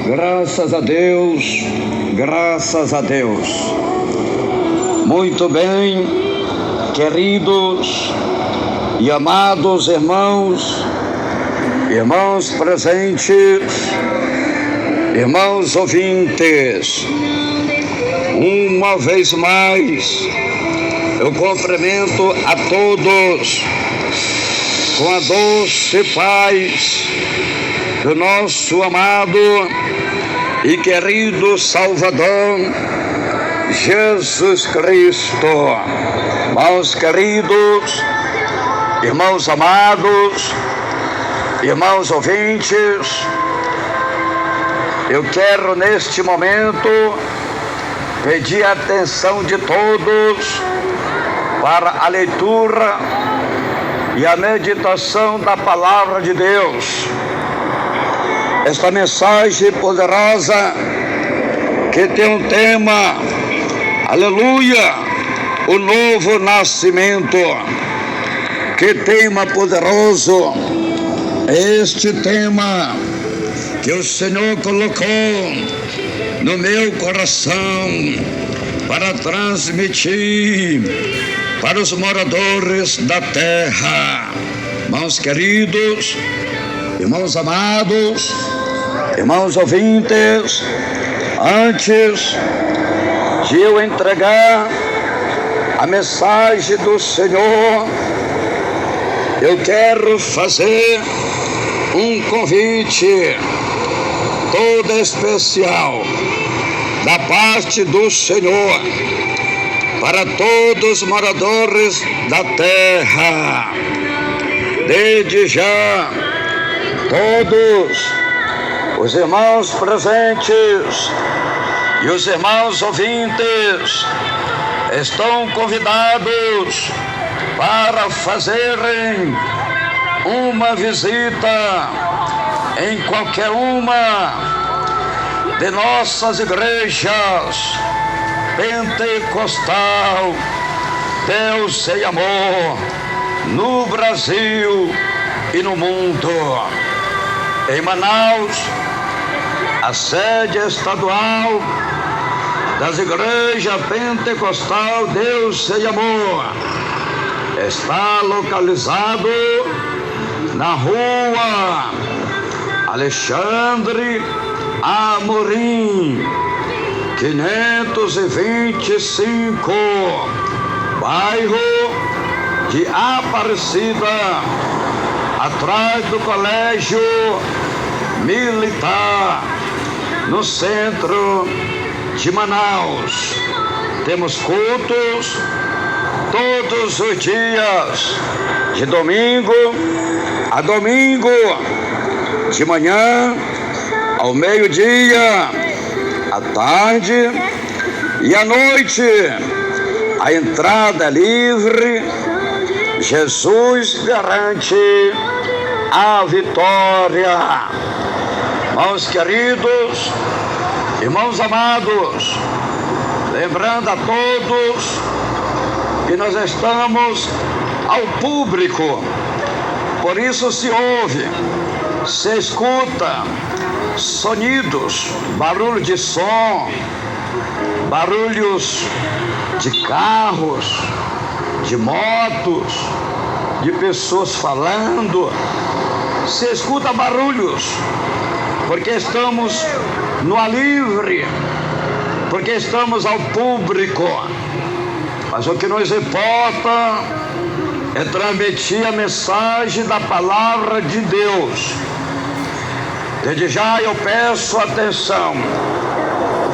Graças a Deus, graças a Deus. Muito bem, queridos e amados irmãos presentes, irmãos ouvintes, uma vez mais eu cumprimento a todos com a doce paz do nosso amado e querido Salvador Jesus Cristo. Irmãos queridos, irmãos amados, irmãos ouvintes, eu quero neste momento pedir a atenção de todos para a leitura e a meditação da palavra de Deus. Esta mensagem poderosa que tem um tema, aleluia, o novo nascimento. Que tema poderoso este tema que o Senhor colocou no meu coração para transmitir para os moradores da terra. Irmãos queridos, irmãos amados, irmãos ouvintes, antes de eu entregar a mensagem do Senhor, eu quero fazer um convite todo especial da parte do Senhor para todos os moradores da terra. Desde já, todos os irmãos presentes e os irmãos ouvintes estão convidados para fazerem uma visita em qualquer uma de nossas igrejas pentecostal Deus e Amor no Brasil e no mundo. Em Manaus, a sede estadual das igrejas pentecostal Deus e Amor está localizado na rua Alexandre Amorim, 525, bairro de Aparecida, atrás do Colégio Militar, no centro de Manaus. Temos cultos todos os dias, de domingo a domingo, de manhã ao meio-dia, à tarde e à noite. A entrada é livre. Jesus garante a vitória. Irmãos queridos, irmãos amados, lembrando a todos que nós estamos ao público, por isso se ouve, se escuta sonidos, barulho de som, barulhos de carros, de motos, de pessoas falando, se escuta barulhos, porque estamos no ar livre, porque estamos ao público. Mas o que nos importa é transmitir a mensagem da palavra de Deus. Desde já eu peço atenção.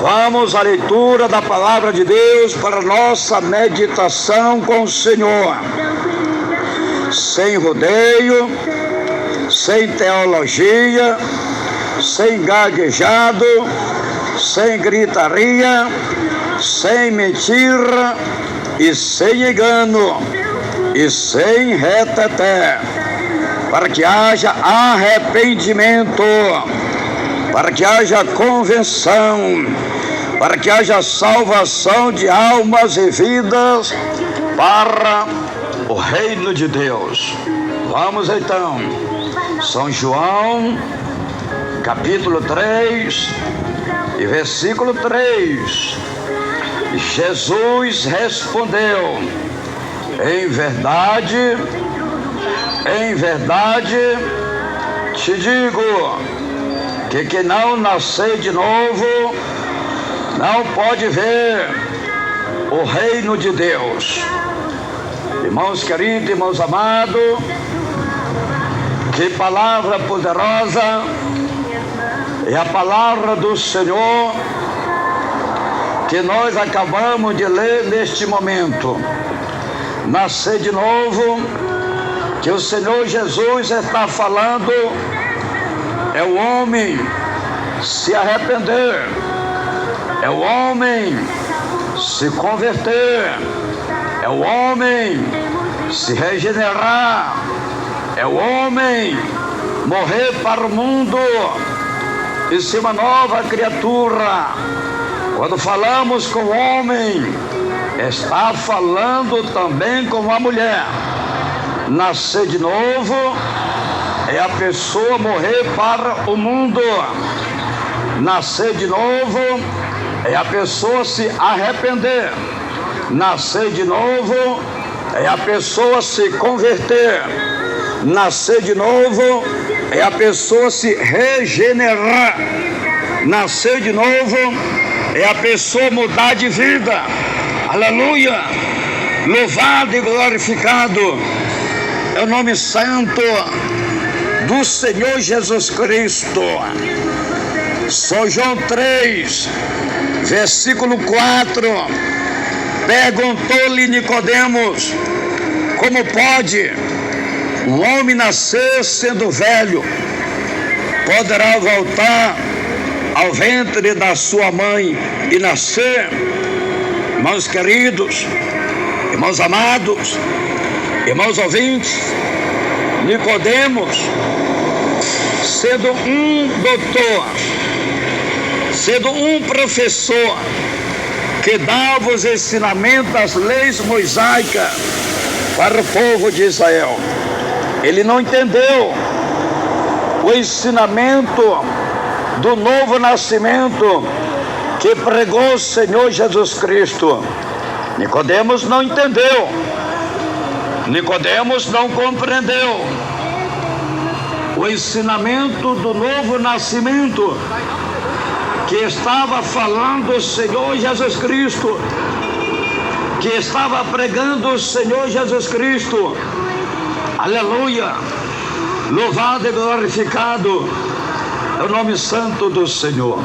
Vamos à leitura da palavra de Deus para nossa meditação com o Senhor. Sem rodeio, sem teologia, sem gaguejado, sem gritaria, sem mentira e sem engano e sem reteté, para que haja arrependimento, para que haja convenção, para que haja salvação de almas e vidas para o reino de Deus. Vamos então, São João capítulo 3 e versículo 3. Jesus respondeu: em verdade te digo que quem não nascer de novo não pode ver o reino de Deus. Irmãos queridos, irmãos amados, que palavra poderosa é a palavra do Senhor que nós acabamos de ler neste momento. Nascer de novo, que o Senhor Jesus está falando, é o homem se arrepender, é o homem se converter, é o homem se regenerar, é o homem morrer para o mundo e ser uma nova criatura. Quando falamos com o homem, está falando também com a mulher. Nascer de novo é a pessoa morrer para o mundo. Nascer de novo é a pessoa se arrepender. Nascer de novo é a pessoa se converter. Nascer de novo é a pessoa se regenerar. Nascer de novo é a pessoa mudar de vida. Aleluia! Louvado e glorificado é o nome santo do Senhor Jesus Cristo. São João 3, versículo 4. Perguntou-lhe Nicodemos: como pode um homem nascer sendo velho? Poderá voltar ao ventre da sua mãe e nascer? Irmãos queridos, irmãos amados, irmãos ouvintes, Nicodemos, sendo um doutor, sendo um professor que dava os ensinamentos das leis mosaicas para o povo de Israel, ele não entendeu o ensinamento do novo nascimento que pregou o Senhor Jesus Cristo. Nicodemos não entendeu, Nicodemos não compreendeu o ensinamento do novo nascimento que estava falando o Senhor Jesus Cristo, que estava pregando o Senhor Jesus Cristo. Aleluia! Louvado e glorificado é o nome santo do Senhor.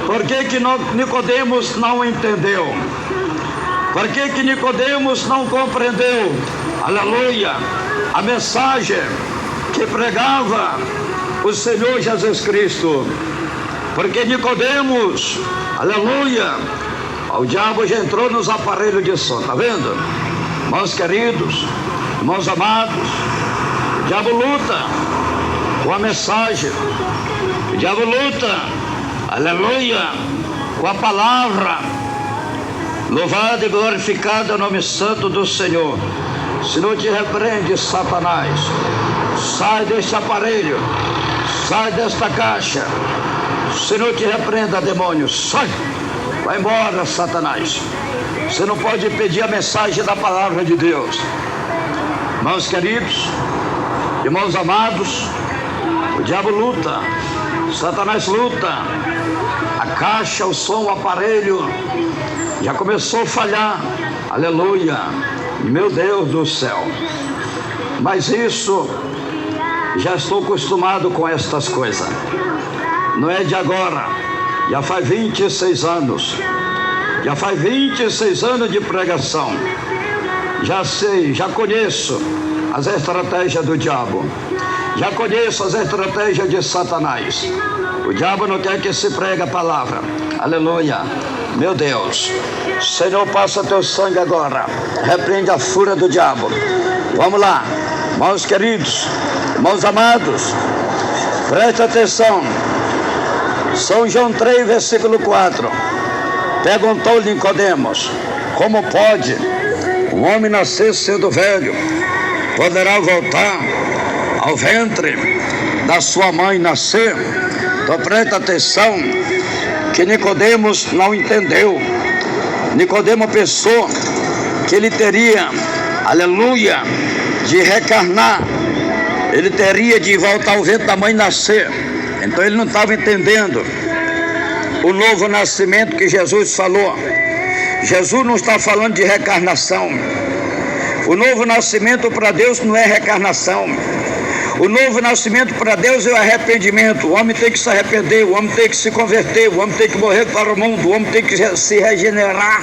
Por que Nicodemos não entendeu? Por que Nicodemos não compreendeu? Aleluia! A mensagem que pregava o Senhor Jesus Cristo. Porque Nicodemos, aleluia, o diabo já entrou nos aparelhos de som, tá vendo? Irmãos queridos, irmãos amados, o diabo luta com a mensagem, o diabo luta, aleluia, com a palavra. Louvado e glorificado é o nome santo do Senhor. Se não te repreende, Satanás, sai deste aparelho, sai desta caixa. Se não te repreenda, demônio, sai, vai embora, Satanás. Você não pode pedir a mensagem da palavra de Deus. Irmãos queridos, irmãos amados, o diabo luta, Satanás luta, a caixa, o som, o aparelho já começou a falhar, aleluia, meu Deus do céu. Mas isso, já estou acostumado com estas coisas, não é de agora, já faz 26 anos, já faz 26 anos de pregação, já sei, já conheço as estratégias do diabo, já conheço as estratégias de Satanás. O diabo não quer que se pregue a palavra, aleluia, meu Deus. Senhor, passa teu sangue agora, repreende a fúria do diabo. Vamos lá, irmãos queridos, irmãos amados, preste atenção. São João 3, versículo 4. Perguntou-lhe Nicodemos: como pode um homem nascer sendo velho? Poderá voltar ao ventre da sua mãe nascer. Então presta atenção que Nicodemos não entendeu. Nicodemo pensou que ele teria, aleluia, de reencarnar, ele teria de voltar ao ventre da mãe nascer. Então ele não estava entendendo o novo nascimento que Jesus falou. Jesus não está falando de reencarnação. O novo nascimento para Deus não é reencarnação. O novo nascimento para Deus é o arrependimento. O homem tem que se arrepender, o homem tem que se converter, o homem tem que morrer para o mundo, o homem tem que se regenerar,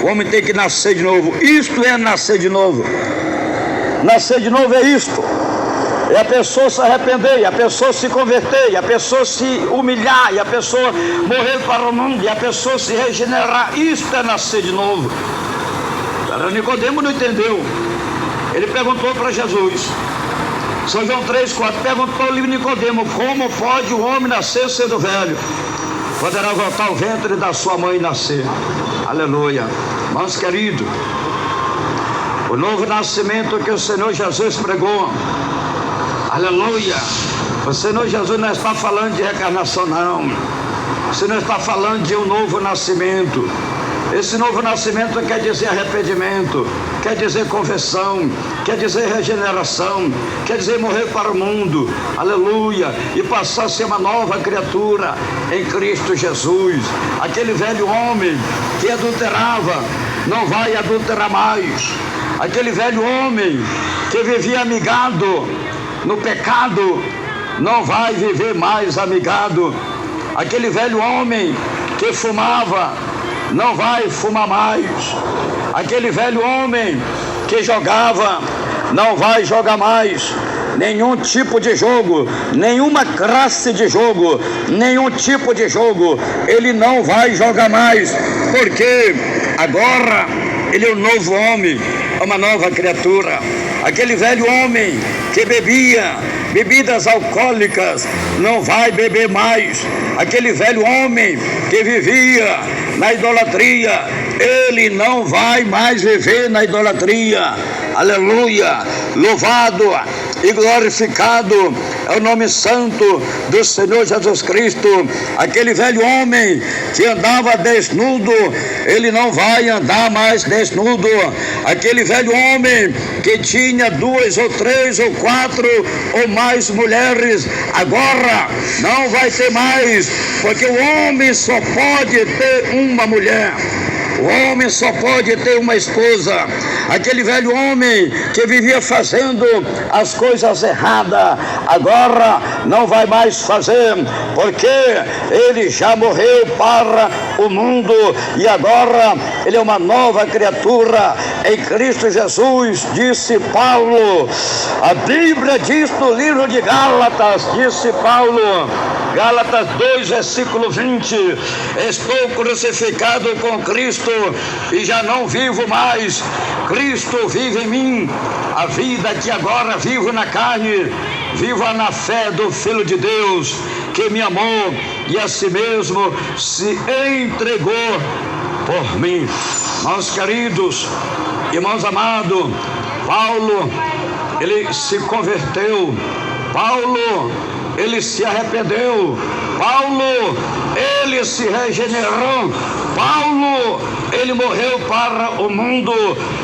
o homem tem que nascer de novo. Isto é nascer de novo. Nascer de novo é isto. É a pessoa se arrepender, e a pessoa se converter, e a pessoa se humilhar, e a pessoa morrer para o mundo, e a pessoa se regenerar. Isto é nascer de novo. Nicodemo não entendeu. Ele perguntou para Jesus. São João 3,4, perguntou-lhe Nicodemo: como pode o homem nascer sendo velho? Poderá voltar ao ventre da sua mãe e nascer. Aleluia. Irmãos queridos, o novo nascimento que o Senhor Jesus pregou, aleluia, o Senhor Jesus não está falando de reencarnação, não. O Senhor está falando de um novo nascimento. Esse novo nascimento quer dizer arrependimento, quer dizer conversão, quer dizer regeneração, quer dizer morrer para o mundo, aleluia, e passar a ser uma nova criatura em Cristo Jesus. Aquele velho homem que adulterava não vai adulterar mais. Aquele velho homem que vivia amigado no pecado não vai viver mais amigado. Aquele velho homem que fumava não vai fumar mais. Aquele velho homem que jogava não vai jogar mais. Nenhum tipo de jogo, nenhuma classe de jogo, nenhum tipo de jogo ele não vai jogar mais, porque agora ele é um novo homem, uma nova criatura. Aquele velho homem que bebia bebidas alcoólicas não vai beber mais. Aquele velho homem que vivia na idolatria, ele não vai mais viver na idolatria. Aleluia, louvado e glorificado é o nome santo do Senhor Jesus Cristo. Aquele velho homem que andava desnudo, ele não vai andar mais desnudo. Aquele velho homem que tinha 2 ou 3 ou 4 ou mais mulheres, agora não vai ter mais, porque o homem só pode ter uma mulher. O homem só pode ter uma esposa. Aquele velho homem que vivia fazendo as coisas erradas, agora não vai mais fazer, porque ele já morreu para o mundo e agora ele é uma nova criatura em Cristo Jesus, disse Paulo. A Bíblia diz no livro de Gálatas, disse Paulo, Gálatas 2, versículo 20: estou crucificado com Cristo e já não vivo mais, Cristo vive em mim. A vida que agora vivo na carne, viva na fé do Filho de Deus, que me amou e a si mesmo se entregou por mim. Meus queridos, irmãos amados, Paulo, ele se converteu, Paulo, ele se arrependeu, Paulo, ele se regenerou, Paulo, ele morreu para o mundo.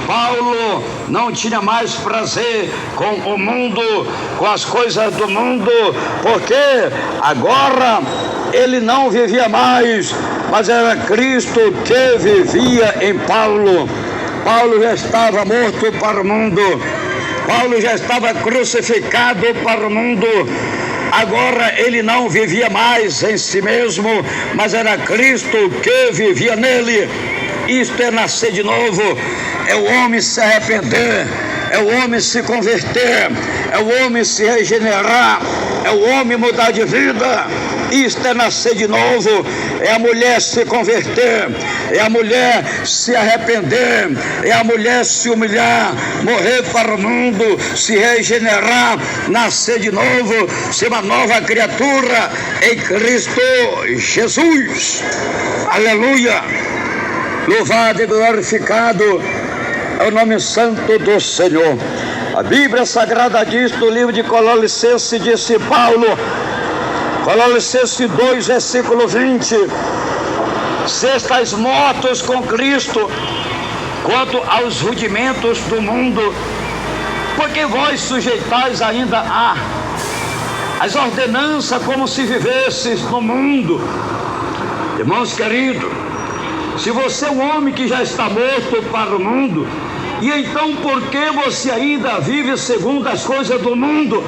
Paulo não tinha mais prazer com o mundo, com as coisas do mundo, porque agora ele não vivia mais, mas era Cristo que vivia em Paulo. Paulo já estava morto para o mundo, Paulo já estava crucificado para o mundo. Agora ele não vivia mais em si mesmo, mas era Cristo que vivia nele. Isto é nascer de novo, é o homem se arrepender, é o homem se converter, é o homem se regenerar, é o homem mudar de vida. Isto é nascer de novo, é a mulher se converter, é a mulher se arrepender, é a mulher se humilhar, morrer para o mundo, se regenerar, nascer de novo, ser uma nova criatura em Cristo Jesus. Aleluia! Louvado e glorificado é o nome santo do Senhor. A Bíblia Sagrada diz no livro de Colossenses, disse Paulo, Colossenses 2, versículo 20: se estáis mortos com Cristo quanto aos rudimentos do mundo, porque vós sujeitais ainda as ordenanças como se vivesses no mundo. Irmãos queridos, se você é um homem que já está morto para o mundo, e então por que você ainda vive segundo as coisas do mundo?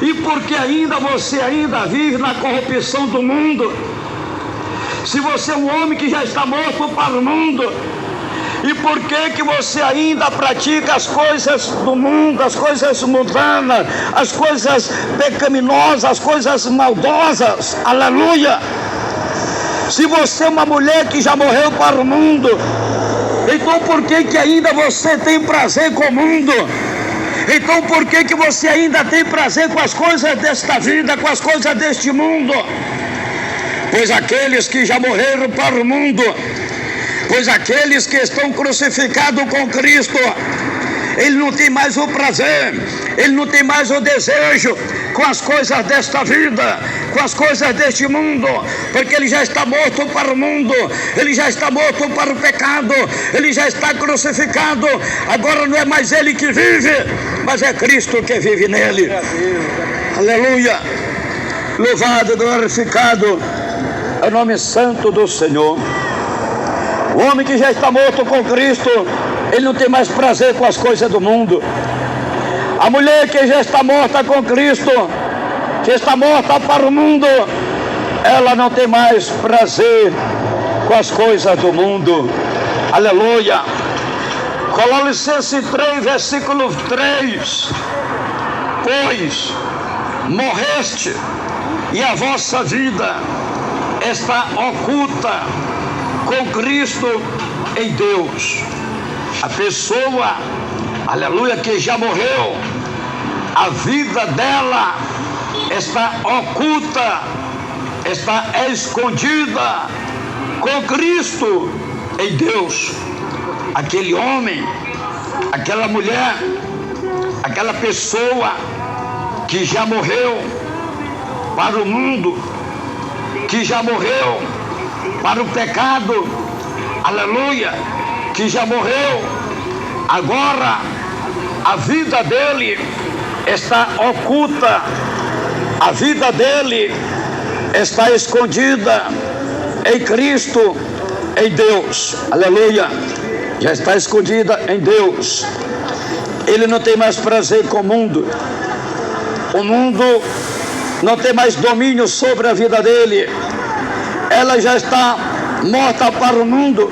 E por que você ainda vive na corrupção do mundo? Se você é um homem que já está morto para o mundo, e por que você ainda pratica as coisas do mundo, as coisas mundanas, as coisas pecaminosas, as coisas maldosas? Aleluia! Se você é uma mulher que já morreu para o mundo, então por que ainda você tem prazer com o mundo? Então por que você ainda tem prazer com as coisas desta vida, com as coisas deste mundo? Pois aqueles que já morreram para o mundo, pois aqueles que estão crucificados com Cristo, ele não tem mais o prazer, ele não tem mais o desejo com as coisas desta vida, com as coisas deste mundo, porque ele já está morto para o mundo, ele já está morto para o pecado, ele já está crucificado. Agora não é mais ele que vive, mas é Cristo que vive nele. Aleluia! Louvado e glorificado é o nome santo do Senhor. O homem que já está morto com Cristo, ele não tem mais prazer com as coisas do mundo. A mulher que já está morta com Cristo, que está morta para o mundo, ela não tem mais prazer com as coisas do mundo. Aleluia! Colossenses 3, versículo 3: pois morreste, e a vossa vida está oculta com Cristo em Deus. A pessoa, aleluia, que já morreu, a vida dela está oculta, está escondida com Cristo em Deus. Aquele homem, aquela mulher, aquela pessoa que já morreu para o mundo, que já morreu para o pecado, aleluia, que já morreu, agora a vida dele está oculta, a vida dele está escondida em Cristo, em Deus, aleluia, já está escondida em Deus. Ele não tem mais prazer com o mundo não tem mais domínio sobre a vida dele. Ela já está morta para o mundo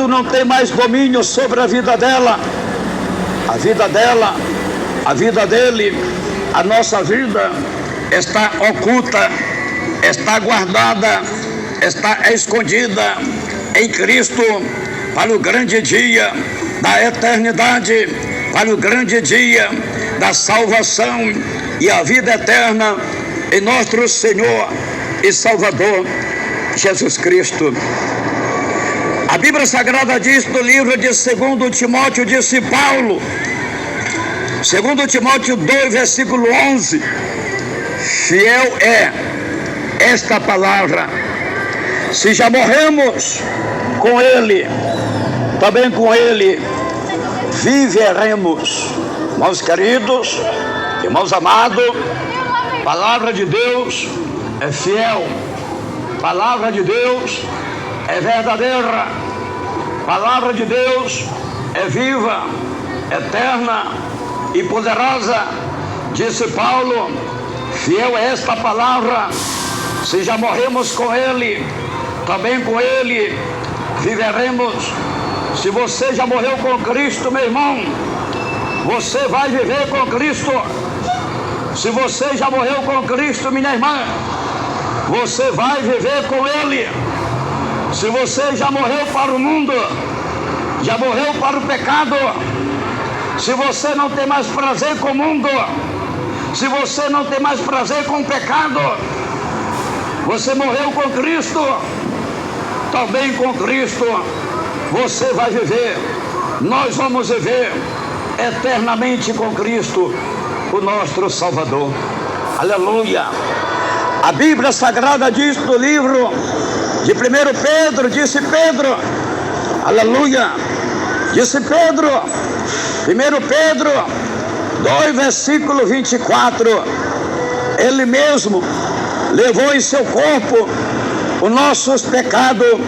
não tem mais domínio sobre a vida dela. A vida dela, a vida dele, a nossa vida está oculta, está guardada, está escondida em Cristo para o grande dia da eternidade, para o grande dia da salvação e a vida eterna em nosso Senhor e Salvador Jesus Cristo. A Bíblia Sagrada diz no livro de 2 Timóteo, disse Paulo, 2 Timóteo 2, versículo 11: fiel é esta palavra, se já morremos com ele, também com ele viveremos. Irmãos queridos, irmãos amados, palavra de Deus é fiel, palavra de Deus é verdadeira, palavra de Deus é viva, eterna e poderosa. Disse Paulo, fiel é esta palavra, se já morremos com ele, também com ele viveremos. Se você já morreu com Cristo, meu irmão, você vai viver com Cristo. Se você já morreu com Cristo, minha irmã, você vai viver com ele. Se você já morreu para o mundo, já morreu para o pecado, se você não tem mais prazer com o mundo, se você não tem mais prazer com o pecado, você morreu com Cristo, também com Cristo você vai viver. Nós vamos viver eternamente com Cristo, o nosso Salvador. Aleluia! A Bíblia Sagrada diz no livro de 1 Pedro, disse Pedro, aleluia, disse Pedro, 1 Pedro 2, versículo 24, ele mesmo levou em seu corpo os nossos pecados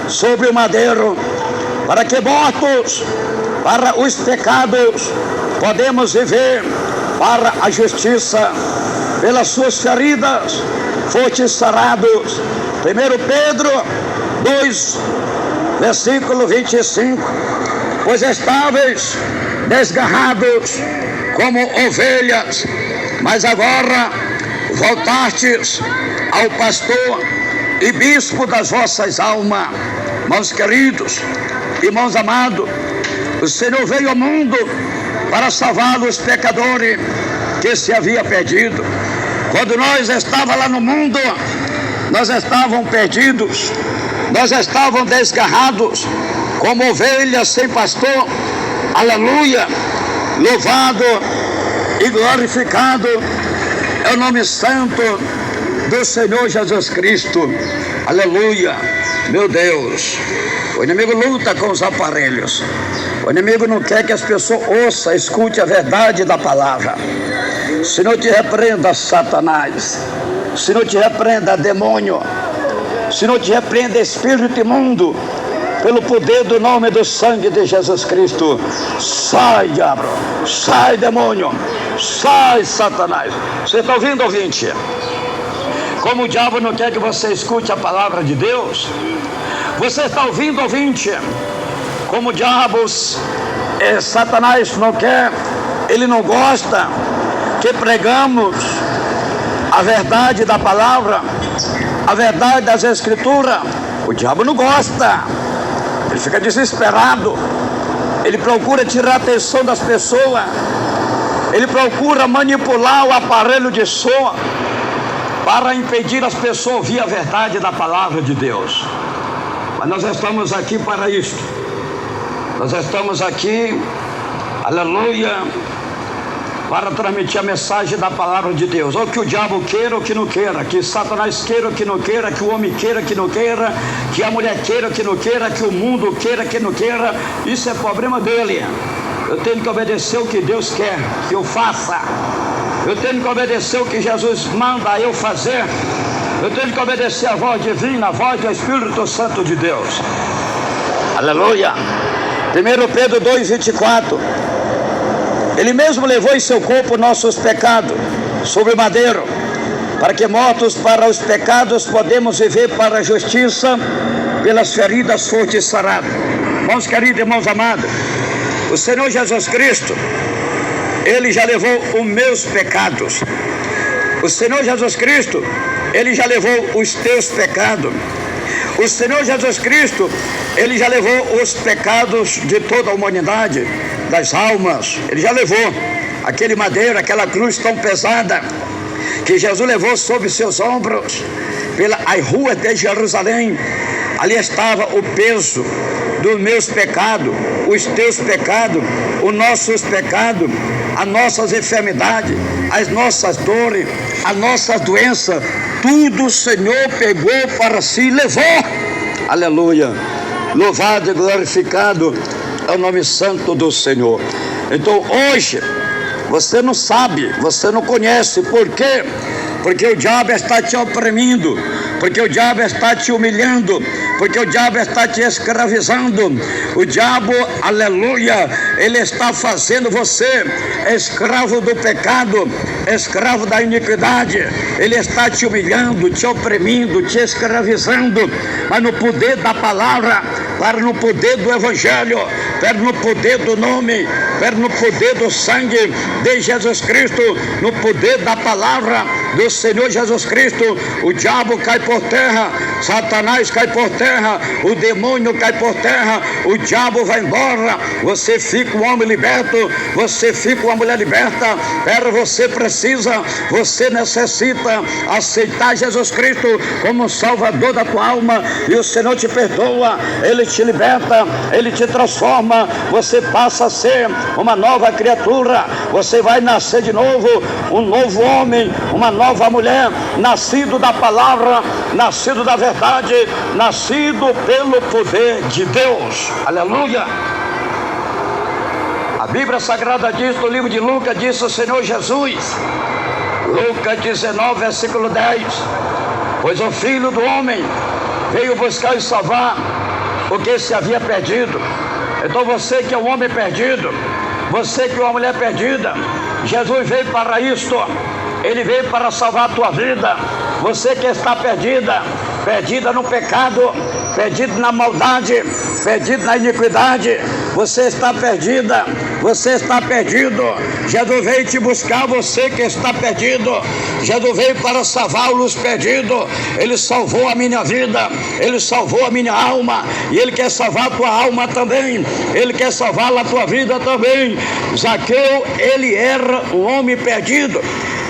sobre o madeiro, para que mortos para os pecados podemos viver para a justiça. Pelas suas feridas fostes sarados. 1 Pedro 2, versículo 25, pois estáveis desgarrados como ovelhas, mas agora voltastes ao pastor e bispo das vossas almas. Irmãos queridos, irmãos amados, o Senhor veio ao mundo para salvar os pecadores que se havia perdido. Quando nós estávamos lá no mundo, nós estávamos perdidos, nós estávamos desgarrados, como ovelhas sem pastor. Aleluia! Louvado e glorificado é o nome santo do Senhor Jesus Cristo. Aleluia! Meu Deus, o inimigo luta com os aparelhos. O inimigo não quer que as pessoas ouçam, escute a verdade da palavra. Senhor te repreenda, Satanás. Senhor te repreenda, demônio. Senhor te repreenda, espírito imundo, pelo poder do nome do sangue de Jesus Cristo. Sai, diabo. Sai, demônio. Sai, Satanás. Você está ouvindo, ouvinte? Como o diabo não quer que você escute a palavra de Deus, você está ouvindo, ouvinte? Como o diabo, Satanás não quer, ele não gosta que pregamos a verdade da palavra, a verdade das escrituras. O diabo não gosta, ele fica desesperado, ele procura tirar a atenção das pessoas, ele procura manipular o aparelho de som para impedir as pessoas ouvir a verdade da palavra de Deus. Mas nós estamos aqui para isso. Nós estamos aqui, aleluia, para transmitir a mensagem da palavra de Deus. Ou que o diabo queira ou que não queira, que Satanás queira ou que não queira, que o homem queira ou que não queira, que a mulher queira ou que não queira, que o mundo queira ou que não queira, isso é problema dele. Eu tenho que obedecer o que Deus quer que eu faça. Eu tenho que obedecer o que Jesus manda eu fazer. Eu tenho que obedecer a voz divina, a voz do Espírito Santo de Deus. Aleluia. 1 Pedro 2, 24. Ele mesmo levou em seu corpo nossos pecados sobre o madeiro, para que mortos para os pecados podemos viver para a justiça. Pelas feridas fostes sarados. Irmãos queridos, irmãos amados, o Senhor Jesus Cristo, Ele já levou os meus pecados. O Senhor Jesus Cristo, Ele já levou os teus pecados. O Senhor Jesus Cristo, Ele já levou os pecados de toda a humanidade, das almas. Ele já levou aquele madeiro, aquela cruz tão pesada, que Jesus levou sobre seus ombros, pelas ruas de Jerusalém. Ali estava o peso dos meus pecados, os teus pecados, os nossos pecados, as nossas enfermidades, as nossas dores, as nossas doenças. Tudo o Senhor pegou para si e levou. Aleluia. Louvado e glorificado é o nome santo do Senhor. Então hoje você não sabe, você não conhece. Por quê? Porque o diabo está te oprimindo, porque o diabo está te humilhando, porque o diabo está te escravizando. O diabo, aleluia, ele está fazendo você escravo do pecado, escravo da iniquidade. Ele está te humilhando, te oprimindo, te escravizando, mas no poder da palavra, para no poder do evangelho, para no poder do nome, para no poder do sangue de Jesus Cristo, no poder da palavra, do Senhor Jesus Cristo, o diabo cai por terra, Satanás cai por terra, o demônio cai por terra, o diabo vai embora, você fica um homem liberto, você fica uma mulher liberta. Pero você precisa, você necessita aceitar Jesus Cristo como Salvador da tua alma, e o Senhor te perdoa, Ele te liberta, Ele te transforma, você passa a ser uma nova criatura, você vai nascer de novo, um novo homem, uma nova mulher, nascido da palavra, nascido da verdade, nascido pelo poder de Deus. Aleluia! A Bíblia Sagrada diz, no livro de Lucas, disse o Senhor Jesus, Lucas 19, versículo 10, pois o Filho do Homem veio buscar e salvar o que se havia perdido. Então você que é um homem perdido, você que é uma mulher perdida, Jesus veio para isto, Ele veio para salvar a tua vida. Você que está perdida, perdida no pecado, perdido na maldade, perdido na iniquidade, você está perdida, você está perdido. Jesus veio te buscar, você que está perdido. Jesus veio para salvar os perdidos. Ele salvou a minha vida, Ele salvou a minha alma, e Ele quer salvar a tua alma também, Ele quer salvar a tua vida também. Zaqueu, ele era um homem perdido.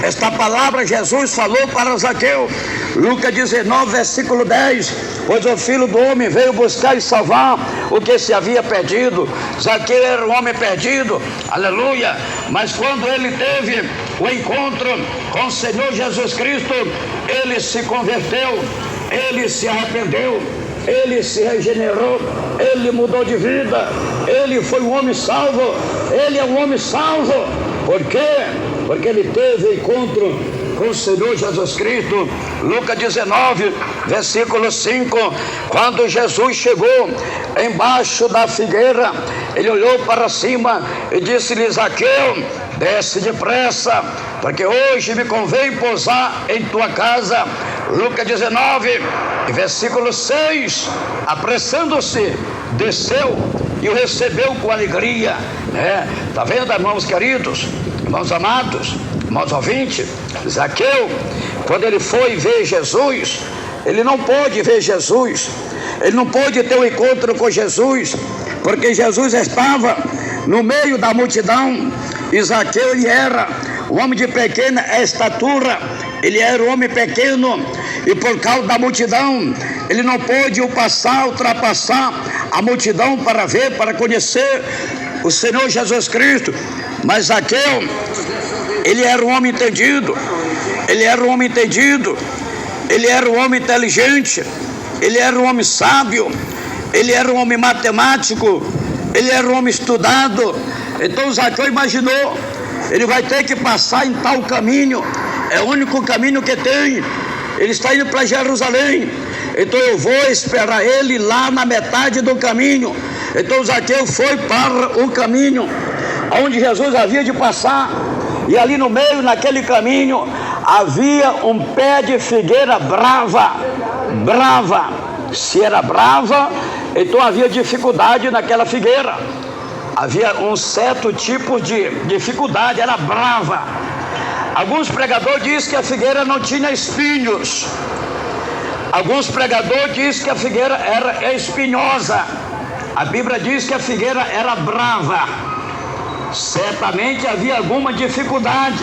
Esta palavra Jesus falou para Zaqueu, Lucas 19, versículo 10, pois o Filho do Homem veio buscar e salvar o que se havia perdido. Zaqueu era um homem perdido, aleluia, mas quando ele teve o encontro com o Senhor Jesus Cristo, ele se converteu, ele se arrependeu, ele se regenerou, ele mudou de vida, ele foi um homem salvo, ele é um homem salvo. Por quê? Porque ele teve encontro com o Senhor Jesus Cristo. Lucas 19, versículo 5, quando Jesus chegou embaixo da figueira, ele olhou para cima e disse-lhe, Zaqueu, desce depressa, porque hoje me convém pousar em tua casa. Lucas 19, versículo 6, apressando-se, desceu e o recebeu com alegria. Está vendo, irmãos queridos, irmãos amados, irmãos ouvintes? Zaqueu, quando ele foi ver Jesus, ele não pôde ver Jesus, ele não pôde ter um encontro com Jesus, porque Jesus estava no meio da multidão, e Zaqueu, ele era um homem de pequena estatura, ele era um homem pequeno, e por causa da multidão, ele não pôde ultrapassar a multidão para ver, para conhecer o Senhor Jesus Cristo. Mas Zaqueu, ele era um homem entendido, ele era um homem entendido, ele era um homem inteligente, ele era um homem sábio, ele era um homem matemático, ele era um homem estudado. Então Zaqueu imaginou, ele vai ter que passar em tal caminho, é o único caminho que tem, ele está indo para Jerusalém, então eu vou esperar ele lá na metade do caminho. Então Zaqueu foi para o caminho onde Jesus havia de passar, e ali no meio, naquele caminho, havia um pé de figueira brava. Se era brava, então havia dificuldade naquela figueira, havia um certo tipo de dificuldade, era brava. Alguns pregadores dizem que a figueira não tinha espinhos, alguns pregadores dizem que a figueira era espinhosa. A Bíblia diz que a figueira era brava. Certamente havia alguma dificuldade,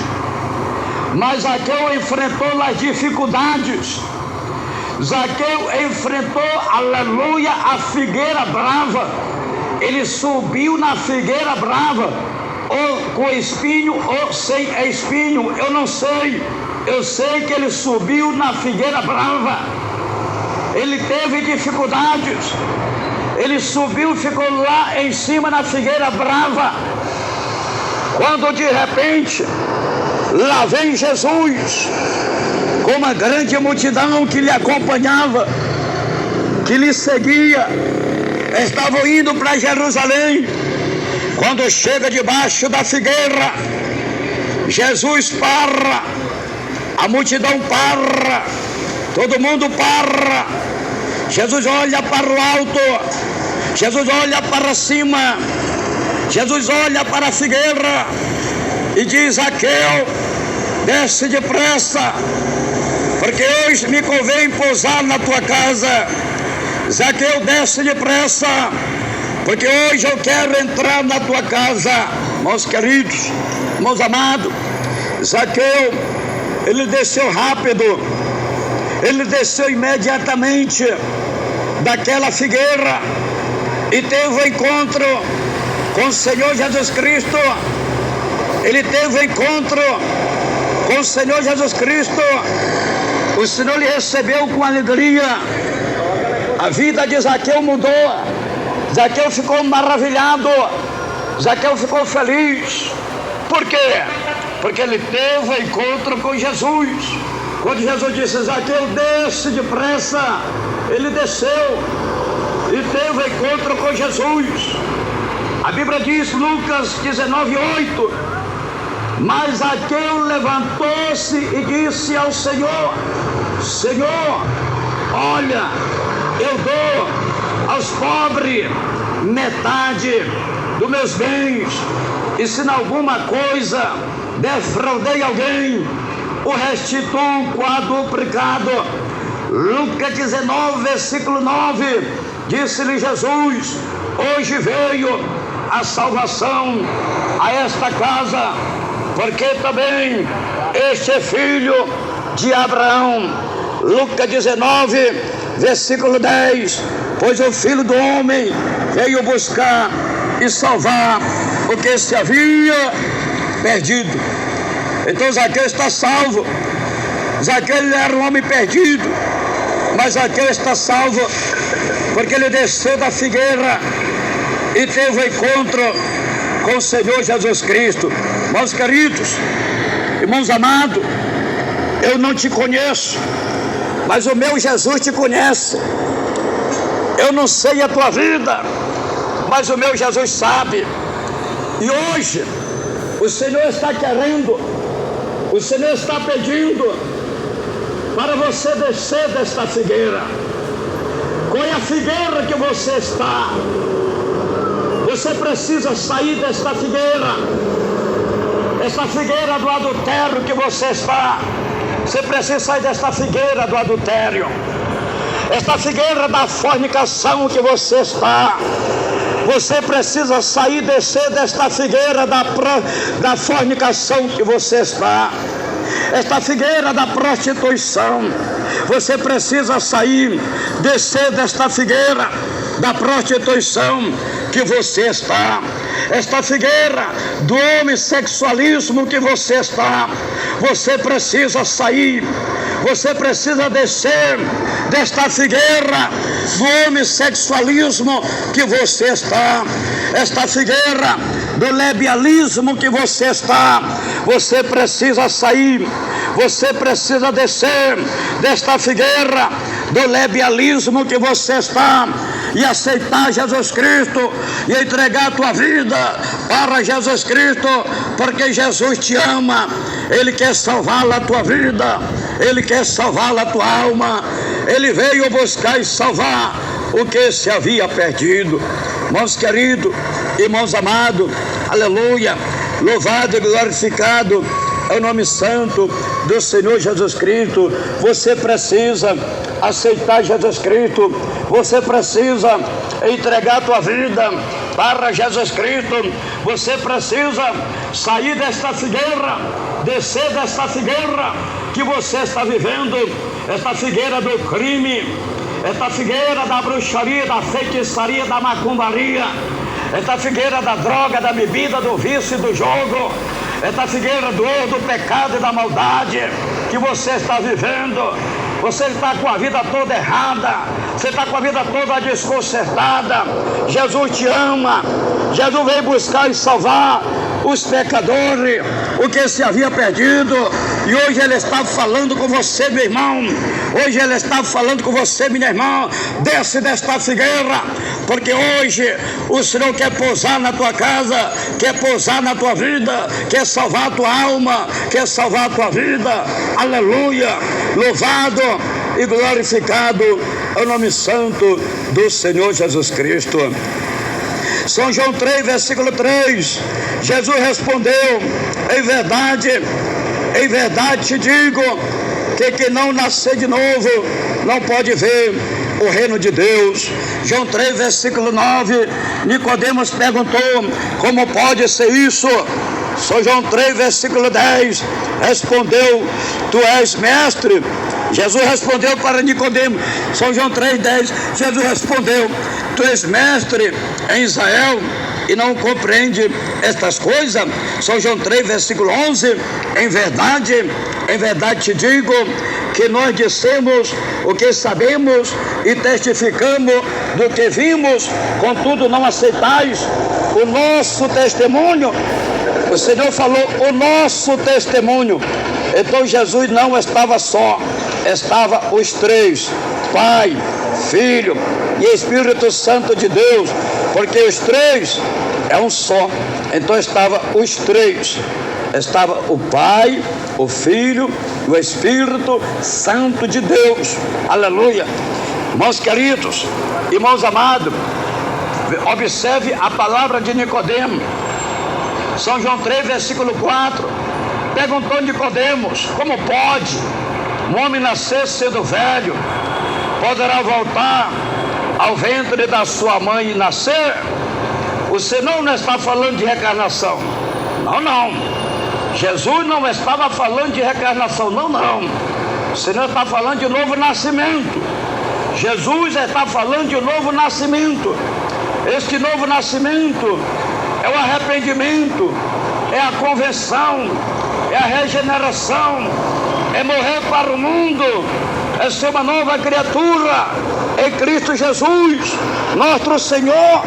mas Zaqueu enfrentou as dificuldades. Zaqueu enfrentou, aleluia, a figueira brava. Ele subiu na figueira brava, ou com espinho ou sem espinho, eu não sei. Eu sei que ele subiu na figueira brava. Ele teve dificuldades, ele subiu e ficou lá em cima na figueira brava, quando de repente lá vem Jesus com uma grande multidão que lhe acompanhava, que lhe seguia. Estavam indo para Jerusalém. Quando chega debaixo da figueira, Jesus para, a multidão para, todo mundo para. Jesus olha para o alto, Jesus olha para cima, Jesus olha para a figueira e diz: Zaqueu, desce depressa, porque hoje me convém pousar na tua casa. Zaqueu, desce depressa, porque hoje eu quero entrar na tua casa. Meus queridos, meus amados, Zaqueu, ele desceu rápido, ele desceu imediatamente daquela figueira e teve um encontro com o Senhor Jesus Cristo. Ele teve um encontro com o Senhor Jesus Cristo. O Senhor lhe recebeu com alegria. A vida de Zaqueu mudou. Zaqueu ficou maravilhado. Zaqueu ficou feliz. Por quê? Porque ele teve um encontro com Jesus. Quando Jesus disse: Zaqueu, desce depressa, ele desceu e teve um encontro com Jesus. A Bíblia diz, Lucas 19:8, mas Zaqueu levantou-se e disse ao Senhor: Senhor, olha, eu dou aos pobres metade dos meus bens, e se em alguma coisa defraudei alguém, o restituo quadruplicado. Lucas 19, versículo 9, disse-lhe Jesus: hoje veio a salvação a esta casa, porque também este é filho de Abraão. Lucas 19, versículo 10, pois o Filho do Homem veio buscar e salvar o que se havia perdido. Então Zaqueu está salvo. Zaqueu era um homem perdido, mas Zaqueu está salvo porque ele desceu da figueira e teve um encontro com o Senhor Jesus Cristo. Meus queridos, irmãos amados, eu não te conheço, mas o meu Jesus te conhece. Eu não sei a tua vida, mas o meu Jesus sabe. E hoje o Senhor está querendo, o Senhor está pedindo para você descer desta figueira. Qual é a figueira que você está? Você precisa sair desta figueira. Esta figueira do adultério que você está. Você precisa sair desta figueira do adultério. Esta figueira da fornicação que você está. Você precisa sair, descer desta figueira da fornicação que você está. Esta figueira da prostituição. Você precisa sair, descer desta figueira da prostituição que você está. Esta figueira do homossexualismo que você está. Você precisa sair. Você precisa descer desta figueira do homossexualismo que você está. Esta figueira do lebialismo que você está. Você precisa sair. Você precisa descer desta figueira do lebialismo que você está e aceitar Jesus Cristo e entregar a tua vida para Jesus Cristo, porque Jesus te ama. Ele quer salvar a tua vida, Ele quer salvar a tua alma. Ele veio buscar e salvar o que se havia perdido. Irmãos queridos, irmãos amados, aleluia, louvado e glorificado é o nome santo do Senhor Jesus Cristo. Você precisa aceitar Jesus Cristo. Você precisa entregar a tua vida para Jesus Cristo. Você precisa sair desta figueira, descer desta figueira que você está vivendo, esta figueira do crime, esta figueira da bruxaria, da feitiçaria, da macumbaria, esta figueira da droga, da bebida, do vício e do jogo, esta figueira do pecado e da maldade que você está vivendo. Você está com a vida toda errada, você está com a vida toda desconcertada. Jesus te ama, Jesus veio buscar e salvar os pecadores, o que se havia perdido. E hoje Ele está falando com você, meu irmão. Hoje Ele está falando com você, minha irmã. Desce desta figueira, porque hoje o Senhor quer pousar na tua casa, quer pousar na tua vida, quer salvar a tua alma, quer salvar a tua vida. Aleluia, louvado e glorificado é o nome santo do Senhor Jesus Cristo. São João 3, versículo 3, Jesus respondeu: em verdade Em verdade te digo que quem não nascer de novo não pode ver o reino de Deus. João 3, versículo 9, Nicodemos perguntou: como pode ser isso? São João 3, versículo 10, respondeu: tu és mestre. Jesus respondeu para Nicodemos. São João 3, 10, Jesus respondeu: tu és mestre em Israel e não compreende estas coisas? São João 3, versículo 11, em verdade te digo que nós dissemos o que sabemos e testificamos do que vimos, contudo não aceitais o nosso testemunho. O Senhor falou o nosso testemunho. Então Jesus não estava só, estava os três: Pai, Filho e Espírito Santo de Deus, porque os três é um só. Então estava os três, estava o Pai, o Filho e o Espírito Santo de Deus. Aleluia. Irmãos queridos, irmãos amados, observe a palavra de Nicodemos. São João 3, versículo 4, perguntou Nicodemos: como pode um homem nascer sendo velho? Poderá voltar ao ventre da sua mãe e nascer? O Senhor não está falando de reencarnação. Não. Jesus não estava falando de reencarnação. Não. O Senhor está falando de novo nascimento. Jesus está falando de novo nascimento. Este novo nascimento é o arrependimento, é a conversão, é a regeneração, é morrer para o mundo, é ser uma nova criatura em Cristo Jesus, nosso Senhor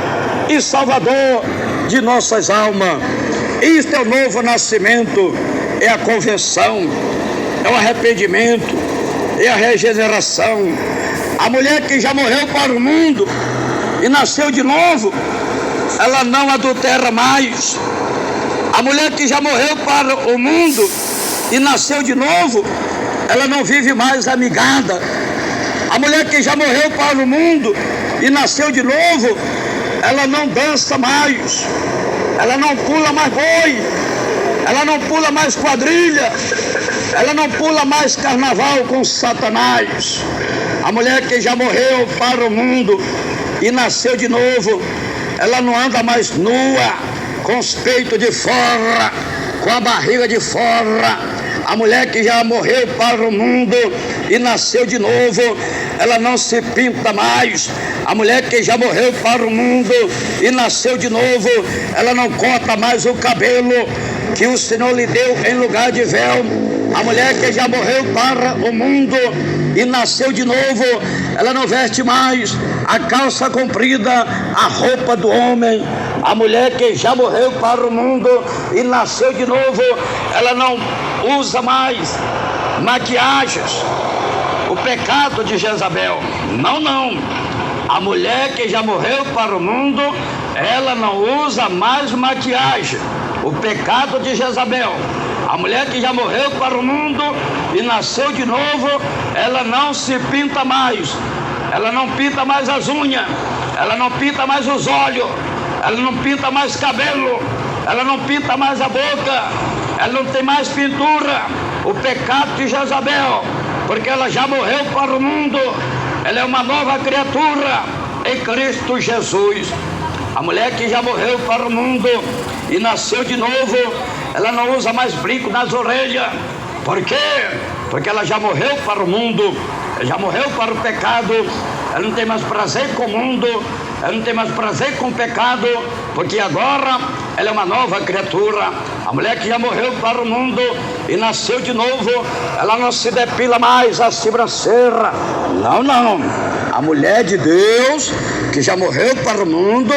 e Salvador de nossas almas. Isto é o novo nascimento, é a conversão, é o arrependimento, é a regeneração. A mulher que já morreu para o mundo e nasceu de novo, ela não adultera mais. A mulher que já morreu para o mundo e nasceu de novo, ela não vive mais amigada. A mulher que já morreu para o mundo e nasceu de novo, ela não dança mais, ela não pula mais boi, ela não pula mais quadrilha, ela não pula mais carnaval com Satanás. A mulher que já morreu para o mundo e nasceu de novo, ela não anda mais nua, com os peitos de fora, com a barriga de fora. A mulher que já morreu para o mundo e nasceu de novo, ela não se pinta mais. A mulher que já morreu para o mundo e nasceu de novo, ela não corta mais o cabelo que o Senhor lhe deu em lugar de véu. A mulher que já morreu para o mundo e nasceu de novo, ela não veste mais a calça comprida, a roupa do homem. A mulher que já morreu para o mundo e nasceu de novo, ela não usa mais maquiagens, o pecado de Jezabel. Não. A mulher que já morreu para o mundo, ela não usa mais maquiagem, o pecado de Jezabel. A mulher que já morreu para o mundo e nasceu de novo, ela não se pinta mais. Ela não pinta mais as unhas, ela não pinta mais os olhos, ela não pinta mais cabelo, ela não pinta mais a boca, ela não tem mais pintura, o pecado de Jezabel, porque ela já morreu para o mundo. Ela é uma nova criatura em Cristo Jesus. A mulher que já morreu para o mundo e nasceu de novo, ela não usa mais brinco nas orelhas. Por quê? Porque ela já morreu para o mundo, ela já morreu para o pecado. Ela não tem mais prazer com o mundo, ela não tem mais prazer com o pecado, porque agora ela é uma nova criatura. A mulher que já morreu para o mundo e nasceu de novo, ela não se depila mais a sobrancelha. Não. A mulher de Deus que já morreu para o mundo,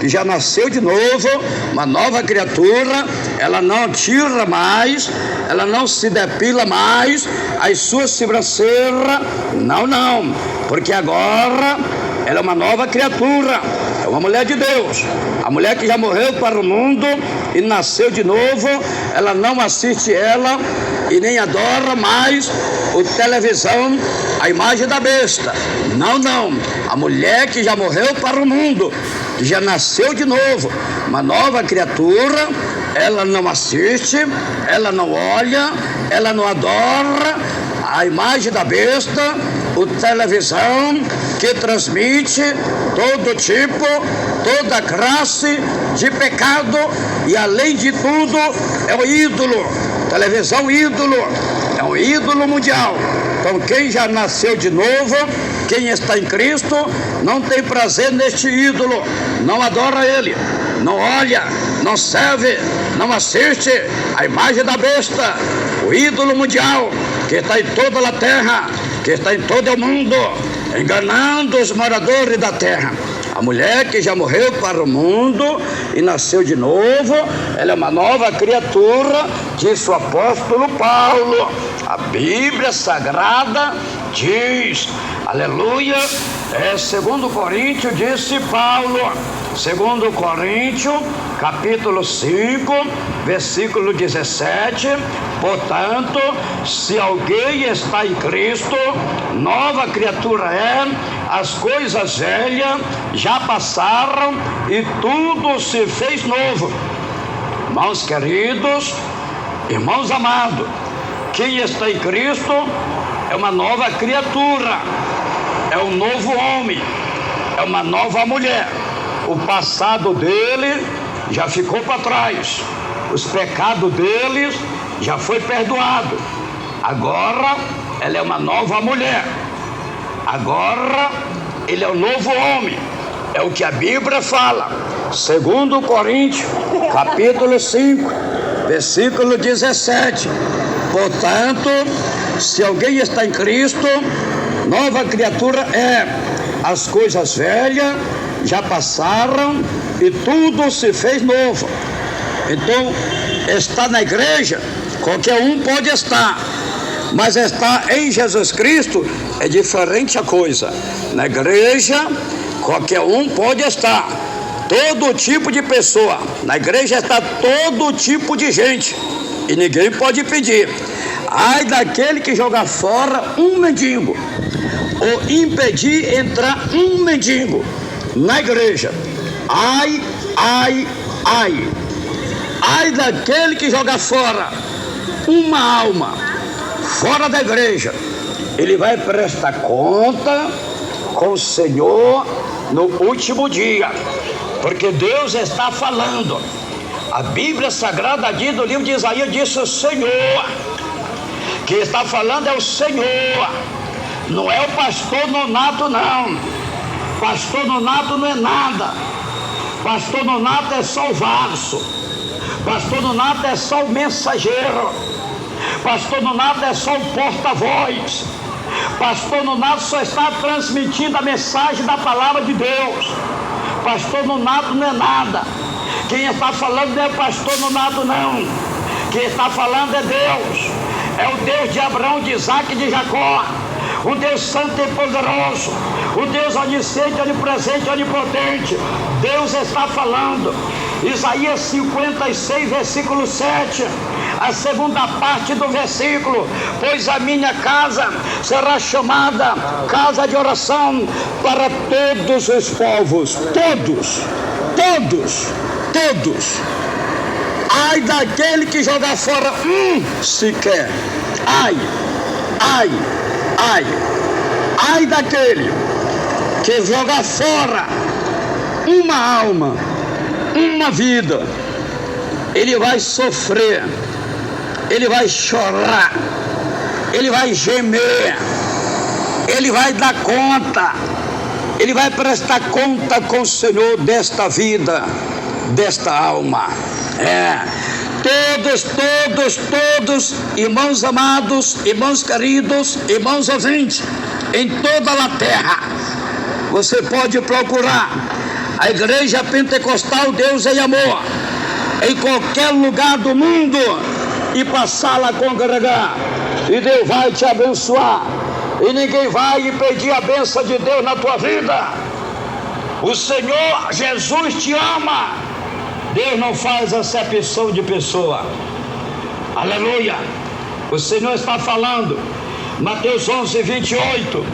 que já nasceu de novo, uma nova criatura, ela não tira mais, ela não se depila mais as suas sobrancelhas. Não, porque agora ela é uma nova criatura, é uma mulher de Deus. A mulher que já morreu para o mundo e nasceu de novo, ela não assiste ela e nem adora mais o televisão, a imagem da besta. Não. A mulher que já morreu para o mundo, que já nasceu de novo, uma nova criatura, ela não assiste, ela não olha, ela não adora a imagem da besta, o televisão que transmite todo tipo, toda classe de pecado, e além de tudo é um ídolo. Televisão ídolo, é um ídolo mundial. Então quem já nasceu de novo, quem está em Cristo, não tem prazer neste ídolo, não adora ele, não olha, não serve, não assiste a imagem da besta, o ídolo mundial que está em toda a terra, que está em todo o mundo, enganando os moradores da terra. A mulher que já morreu para o mundo e nasceu de novo, ela é uma nova criatura, disse o apóstolo Paulo. A Bíblia Sagrada diz, aleluia, 2 Coríntios, disse Paulo, 2 Coríntios, capítulo 5, versículo 17, portanto, se alguém está em Cristo, nova criatura é, as coisas velhas já passaram e tudo se fez novo. Irmãos queridos, irmãos amados, quem está em Cristo é uma nova criatura, é um novo homem, é uma nova mulher. O passado dele já ficou para trás, os pecados deles já foi perdoado. Agora ela é uma nova mulher, agora ele é um novo homem. É o que a Bíblia fala, 2 Coríntios, capítulo 5, versículo 17. Portanto, se alguém está em Cristo, nova criatura é. As coisas velhas já passaram e tudo se fez novo. Então, estar na igreja, qualquer um pode estar, mas estar em Jesus Cristo é diferente a coisa. Na igreja, qualquer um pode estar, todo tipo de pessoa. Na igreja está todo tipo de gente e ninguém pode pedir. Ai daquele que jogar fora um mendigo, ou impedir entrar um mendigo na igreja. Ai, ai, ai. Ai daquele que jogar fora uma alma fora da igreja. Ele vai prestar conta com o Senhor no último dia, porque Deus está falando. A Bíblia Sagrada diz, no livro de Isaías, disse o Senhor. Quem está falando é o Senhor, não é o pastor Nonato, não. Pastor Nonato não é nada. Pastor Nonato é só o vaso. Pastor Nonato é só o mensageiro. Pastor Nonato é só o porta-voz. Pastor Nonato só está transmitindo a mensagem da palavra de Deus. Pastor Nonato não é nada. Quem está falando não é pastor Nonato, não. Quem está falando é Deus. É o Deus de Abraão, de Isaac e de Jacó. O Deus santo e poderoso. O Deus onisciente, onipresente, onipotente. Deus está falando. Isaías 56, versículo 7. A segunda parte do versículo: pois a minha casa será chamada casa de oração para todos os povos. Todos, todos, todos. Ai daquele que jogar fora sequer. Ai, ai, ai. Ai daquele que jogar fora uma alma, uma vida. Ele vai sofrer, ele vai chorar, ele vai gemer, ele vai dar conta, ele vai prestar conta com o Senhor desta vida, desta alma. Todos, irmãos amados, irmãos queridos, irmãos ouvintes, em toda a terra, você pode procurar a Igreja Pentecostal Deus em Amor, em qualquer lugar do mundo, e passar lá a congregar, e Deus vai te abençoar, e ninguém vai impedir a bênção de Deus na tua vida. O Senhor Jesus te ama. Deus não faz acepção de pessoa. Aleluia. O Senhor está falando, Mateus 11, 28.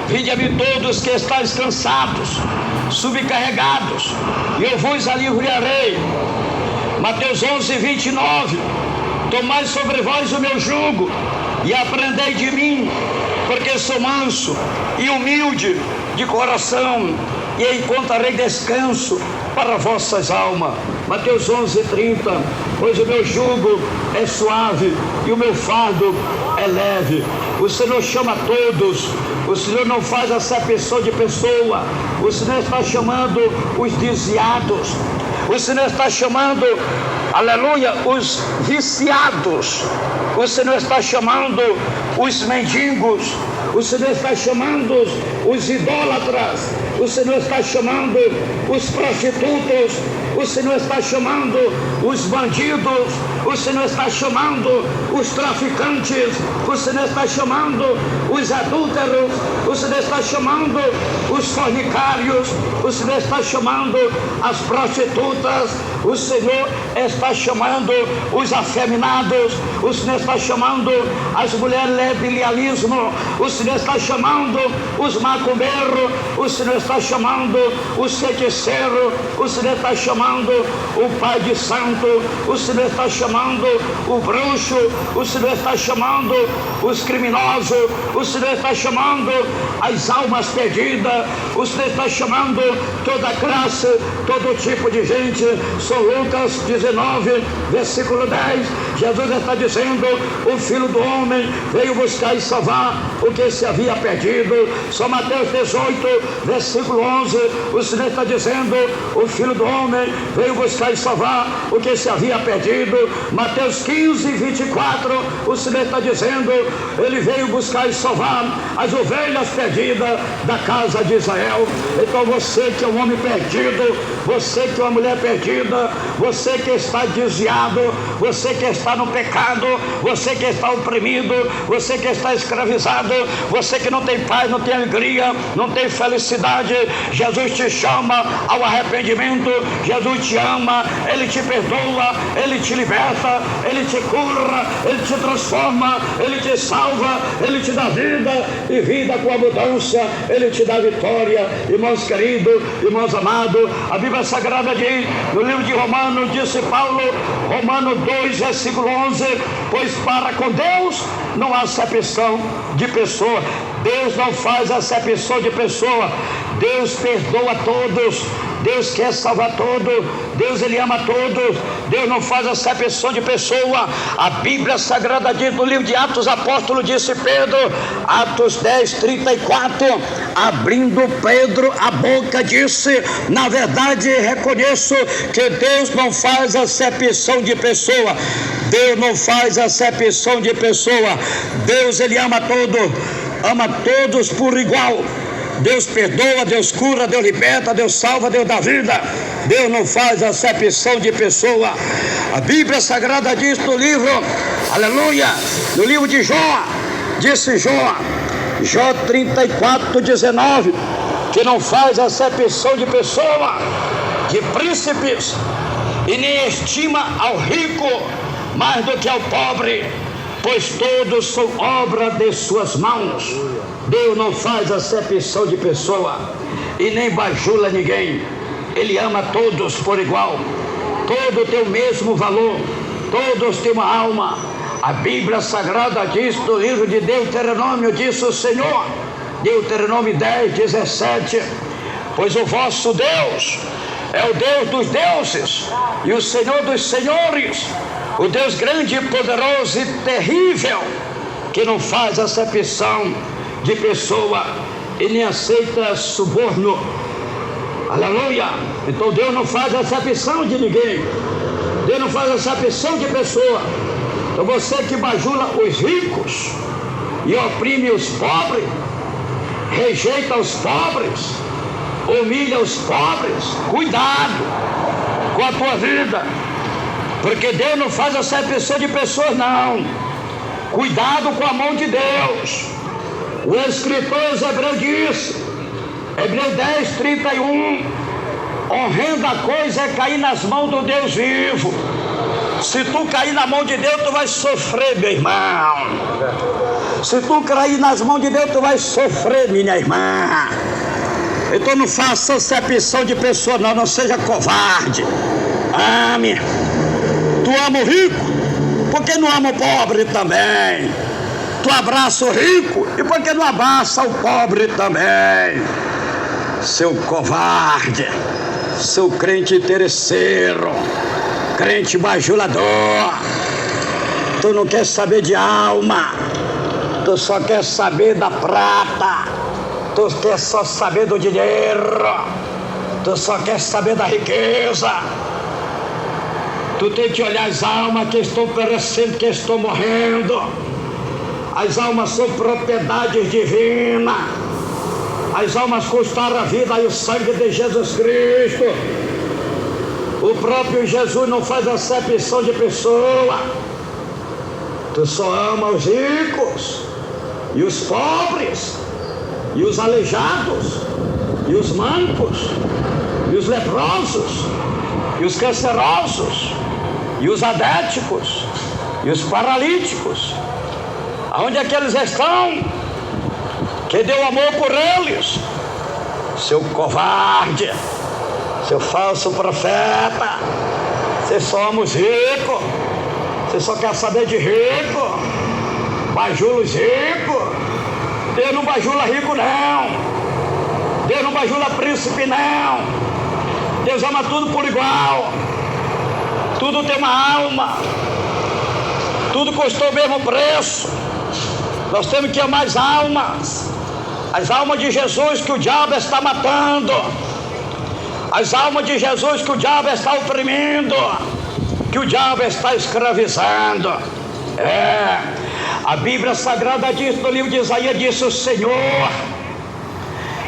Vinde a mim todos que estáis cansados, subcarregados, e eu vos aliviarei. Mateus 11, 29. Tomai sobre vós o meu jugo e aprendei de mim, porque sou manso e humilde de coração, e encontrarei descanso para vossas almas. Mateus 11, 30. Pois o meu jugo é suave e o meu fardo é leve. O Senhor chama todos. O Senhor não faz acepção de pessoa. O Senhor está chamando os desviados. O Senhor está chamando, aleluia, os viciados. O Senhor está chamando os mendigos. O Senhor está chamando os idólatras. O Senhor está chamando os prostitutos. O Senhor está chamando os bandidos. O Senhor está chamando os traficantes. O Senhor está chamando os adúlteros. O Senhor está chamando os fornicários. O Senhor está chamando as prostitutas. O Senhor está chamando os afeminados. O Senhor está chamando as mulheres lesbianismo. O Senhor está chamando os macumbeiros. O Senhor está chamando os feiticeiros. O Senhor está chamando o pai de santo. O Senhor está chamando o bruxo. O Senhor está chamando os criminosos. O Senhor está chamando as almas perdidas. O Senhor está chamando toda classe, todo tipo de gente. São Lucas 19, versículo 10. Jesus está dizendo: o Filho do Homem veio buscar e salvar o que se havia perdido. São Mateus 18, versículo 11. O Senhor está dizendo: o Filho do Homem veio buscar e salvar o que se havia perdido. Mateus 15, 24. O Senhor está dizendo: ele veio buscar e salvar as ovelhas perdidas da casa de Israel. Então você que é um homem perdido, você que é uma mulher perdida, você que está desviado, você que está no pecado, você que está oprimido, você que está escravizado, você que não tem paz, não tem alegria, não tem felicidade, Jesus te chama ao arrependimento. Jesus te ama, Ele te perdoa, Ele te liberta, Ele te cura, Ele te transforma, Ele te salva, Ele te dá vida e vida com abundância, Ele te dá vitória. Irmãos queridos, irmãos amados, a Bíblia Sagrada diz no livro de Romanos, disse Paulo, Romanos 2, versículo 11: pois para com Deus não há acepção de pessoa. Deus não faz acepção de pessoa. Deus perdoa todos. Deus quer salvar todos. Deus, Ele ama todos. Deus não faz acepção de pessoa. A Bíblia Sagrada diz no livro de Atos Apóstolos, disse Pedro, Atos 10, 34, abrindo Pedro a boca, disse: na verdade reconheço que Deus não faz acepção de pessoa. Deus não faz acepção de pessoa. Deus, Ele ama todos por igual. Deus perdoa, Deus cura, Deus liberta, Deus salva, Deus dá vida. Deus não faz acepção de pessoa. A Bíblia Sagrada diz no livro, aleluia, no livro de Jó, disse Jó 34, 19, que não faz acepção de pessoa, de príncipes, e nem estima ao rico mais do que ao pobre, pois todos são obra de suas mãos. Deus não faz acepção de pessoa e nem bajula ninguém. Ele ama todos por igual. Todos têm o mesmo valor. Todos têm uma alma. A Bíblia Sagrada diz no livro de Deuteronômio, disse o Senhor, Deuteronômio 10, 17: pois o vosso Deus é o Deus dos deuses e o Senhor dos senhores, o Deus grande, poderoso e terrível, que não faz acepção de pessoa e nem aceita suborno. Aleluia! Então Deus não faz acepção de ninguém. Deus não faz acepção de pessoa. Então você que bajula os ricos e oprime os pobres, rejeita os pobres, humilha os pobres, cuidado com a tua vida, porque Deus não faz acepção de pessoas, não. Cuidado com a mão de Deus. O escritor Hebreu disse, Hebreu 10, 31, horrenda coisa é cair nas mãos do Deus vivo. Se tu cair na mão de Deus, tu vai sofrer, meu irmão. Se tu cair nas mãos de Deus, tu vai sofrer, minha irmã. Então não faça acepção de pessoa, não seja covarde. Amém. Tu ama o rico, por que não ama o pobre também? Tu abraça o rico, e por que não abraça o pobre também? Seu covarde, seu crente interesseiro, crente bajulador, tu não quer saber de alma, tu só quer saber da prata, tu quer só saber do dinheiro, tu só quer saber da riqueza. Tu tem que olhar as almas que estão perecendo, que estão morrendo. As almas são propriedades divinas. As almas custaram a vida e o sangue de Jesus Cristo. O próprio Jesus não faz acepção de pessoa. Tu só ama os ricos, e os pobres, e os aleijados, e os mancos, e os leprosos, e os cancerosos, e os adéticos, e os paralíticos. Aonde é que eles estão? Que deu amor por eles? Seu covarde, seu falso profeta. Você só ama os ricos, você só quer saber de rico, bajula os ricos. Deus não bajula rico não, Deus não bajula príncipe não. Deus ama tudo por igual, tudo tem uma alma, tudo custou o mesmo preço. Nós temos que amar as almas de Jesus que o diabo está matando, as almas de Jesus que o diabo está oprimindo, que o diabo está escravizando. A Bíblia Sagrada diz no livro de Isaías, disse o Senhor,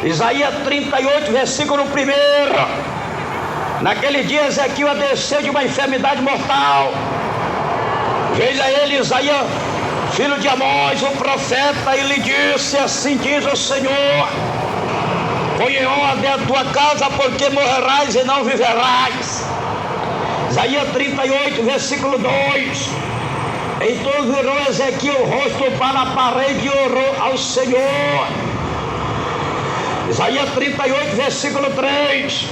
Isaías 38, versículo 1: naquele dia Ezequiel desceu de uma enfermidade mortal. Veio a ele Isaías, filho de Amós, o profeta, e lhe disse: assim diz o Senhor, põe em ordem a tua casa, porque morrerás e não viverás. Isaías 38, versículo 2. Então virou Ezequiel o rosto para a parede e orou ao Senhor. Isaías 38, versículo 3.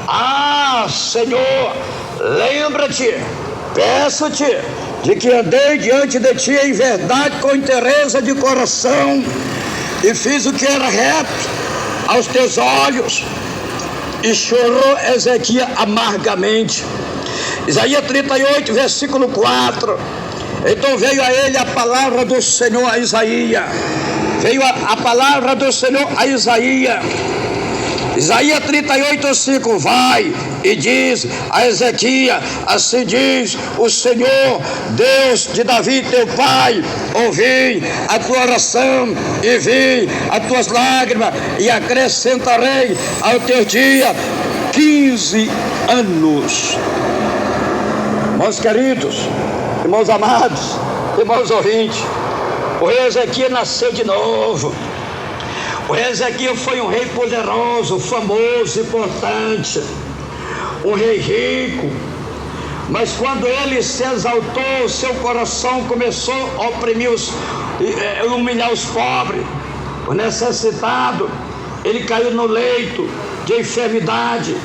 Ah, Senhor, lembra-te, peço-te, de que andei diante de ti em verdade, com inteireza de coração, e fiz o que era reto aos teus olhos. E chorou Ezequiel amargamente. Isaías 38, versículo 4. Então veio a ele a palavra do Senhor a Isaías. Veio a palavra do Senhor a Isaías. Isaías 38, 5. Vai e diz a Ezequias: assim diz o Senhor, Deus de Davi teu pai, ouvi a tua oração e vi as tuas lágrimas, e acrescentarei ao teu dia 15 anos. Irmãos queridos, irmãos amados, irmãos ouvintes, o rei Ezequias nasceu de novo. O rei Ezequias foi um rei poderoso, famoso, importante, um rei rico. Mas quando ele se exaltou, seu coração começou a oprimir humilhar os pobres, o necessitado. Ele caiu no leito de enfermidade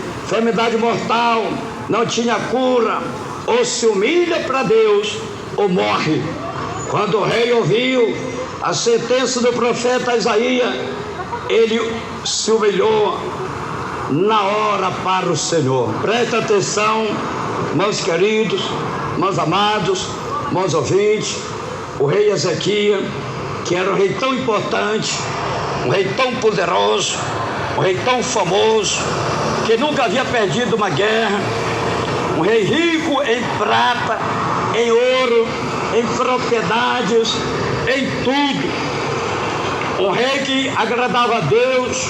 mortal, não tinha cura. Ou se humilha para Deus, ou morre. Quando o rei ouviu a sentença do profeta Isaías, ele se humilhou na hora para o Senhor. Presta atenção, irmãos queridos, irmãos amados, irmãos ouvintes. O rei Ezequias, que era um rei tão importante, um rei tão poderoso, um rei tão famoso, que nunca havia perdido uma guerra, um rei rico em prata, em ouro, em propriedades, em tudo. Um rei que agradava a Deus,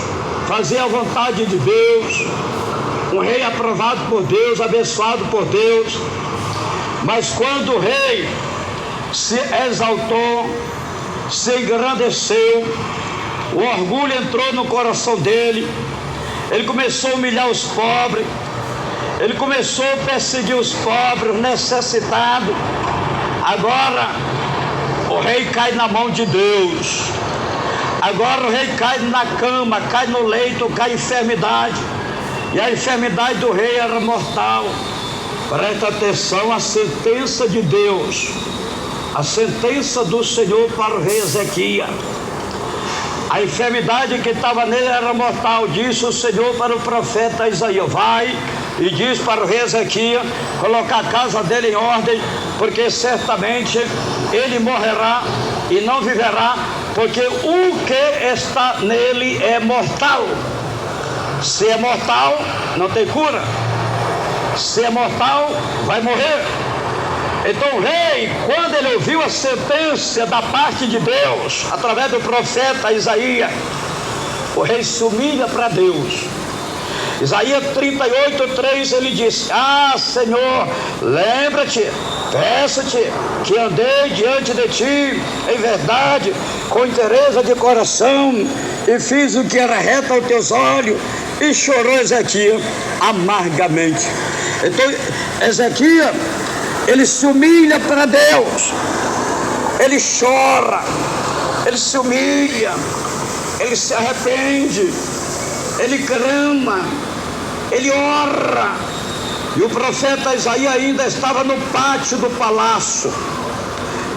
fazia a vontade de Deus, um rei aprovado por Deus, abençoado por Deus. Mas quando o rei se exaltou, se engrandeceu, o orgulho entrou no coração dele, ele começou a humilhar os pobres, ele começou a perseguir os pobres, os necessitados. Agora o rei cai na mão de Deus. Agora o rei cai na cama, cai no leito, cai em enfermidade. E a enfermidade do rei era mortal. Presta atenção à sentença de Deus, a sentença do Senhor para o rei Ezequias. A enfermidade que estava nele era mortal. Disse o Senhor para o profeta Isaías: vai e diz para o rei Ezequias colocar a casa dele em ordem, porque certamente ele morrerá e não viverá, porque o que está nele é mortal. Se é mortal, não tem cura. Se é mortal, vai morrer. Então o rei, quando ele ouviu a sentença da parte de Deus, através do profeta Isaías, o rei se humilha para Deus. Isaías 38:3, ele disse: ah, Senhor, lembra-te, peço-te que andei diante de ti em verdade, com inteireza de coração, e fiz o que era reto aos teus olhos. E chorou Ezequias amargamente. Então Ezequias, ele se humilha para Deus, ele chora, ele se humilha, ele se arrepende, ele clama, ele ora. E o profeta Isaías ainda estava no pátio do palácio.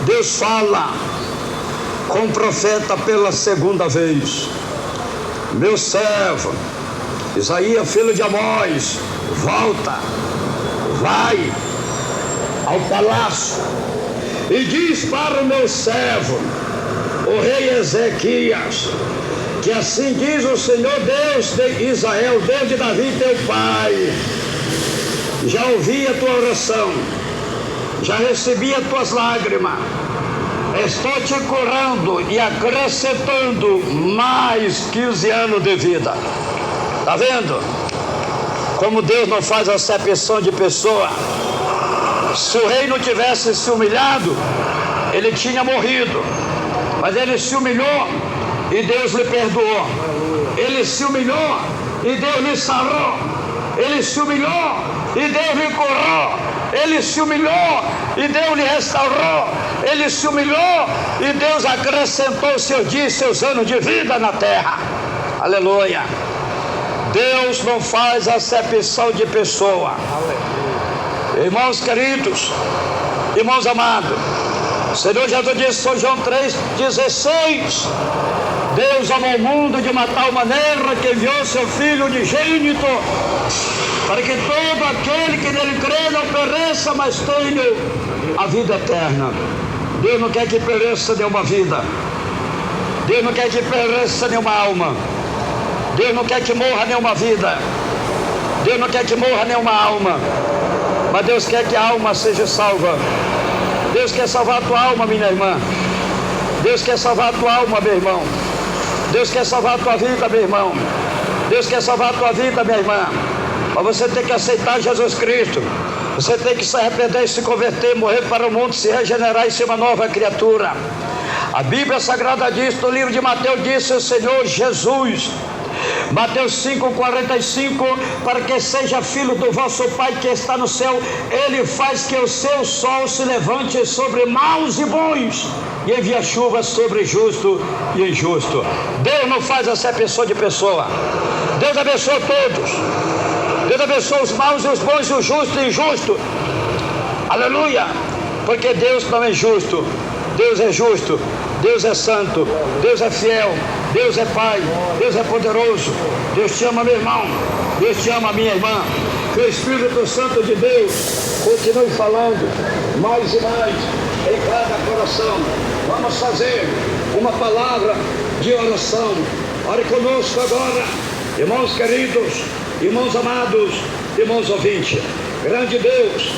Deus fala com o profeta pela segunda vez: meu servo Isaías, filho de Amós, volta, vai ao palácio e diz para o meu servo, o rei Ezequias, que assim diz o Senhor Deus de Israel, Deus de Davi teu pai: já ouvi a tua oração, já recebi as tuas lágrimas, estou te curando e acrescentando mais 15 anos de vida. Está vendo como Deus não faz acepção de pessoa? Se o rei não tivesse se humilhado, ele tinha morrido. Mas ele se humilhou e Deus lhe perdoou. Ele se humilhou e Deus lhe sarou. Ele se humilhou e Deus lhe curou. Ele se humilhou e Deus lhe restaurou. Ele se humilhou e Deus acrescentou seus dias, seus anos de vida na terra. Aleluia. Deus não faz acepção de pessoa. Irmãos queridos, irmãos amados, o Senhor Jesus disse em São João 3,16: Deus amou o mundo de uma tal maneira que enviou seu Filho unigênito, para que todo aquele que nele crê não pereça, mas tenha a vida eterna. Deus não quer que pereça nenhuma vida. Deus não quer que pereça nenhuma alma. Deus não quer que morra nenhuma vida. Deus não quer que morra nenhuma alma. Mas Deus quer que a alma seja salva. Deus quer salvar a tua alma, minha irmã. Deus quer salvar a tua alma, meu irmão. Deus quer salvar a tua vida, meu irmão. Deus quer salvar a tua vida, minha irmã. Mas você tem que aceitar Jesus Cristo. Você tem que se arrepender e se converter, morrer para o mundo, se regenerar e ser uma nova criatura. A Bíblia Sagrada diz, no livro de Mateus, disse o Senhor Jesus, Mateus 5,45: para que seja filho do vosso Pai que está no céu, Ele faz que o seu sol se levante sobre maus e bons, e envia chuva sobre justo e injusto. Deus não faz acepção de pessoa. Deus abençoa todos. Deus abençoa os maus e os bons, o justo e o injusto. Aleluia. Porque Deus não é justo. Deus é justo, Deus é santo, Deus é fiel, Deus é Pai, Deus é poderoso. Deus te ama, meu irmão, Deus te ama, minha irmã. Que o Espírito Santo de Deus continue falando mais e mais em cada coração. Vamos fazer uma palavra de oração. Ore conosco agora, irmãos queridos, irmãos amados, irmãos ouvintes. Grande Deus,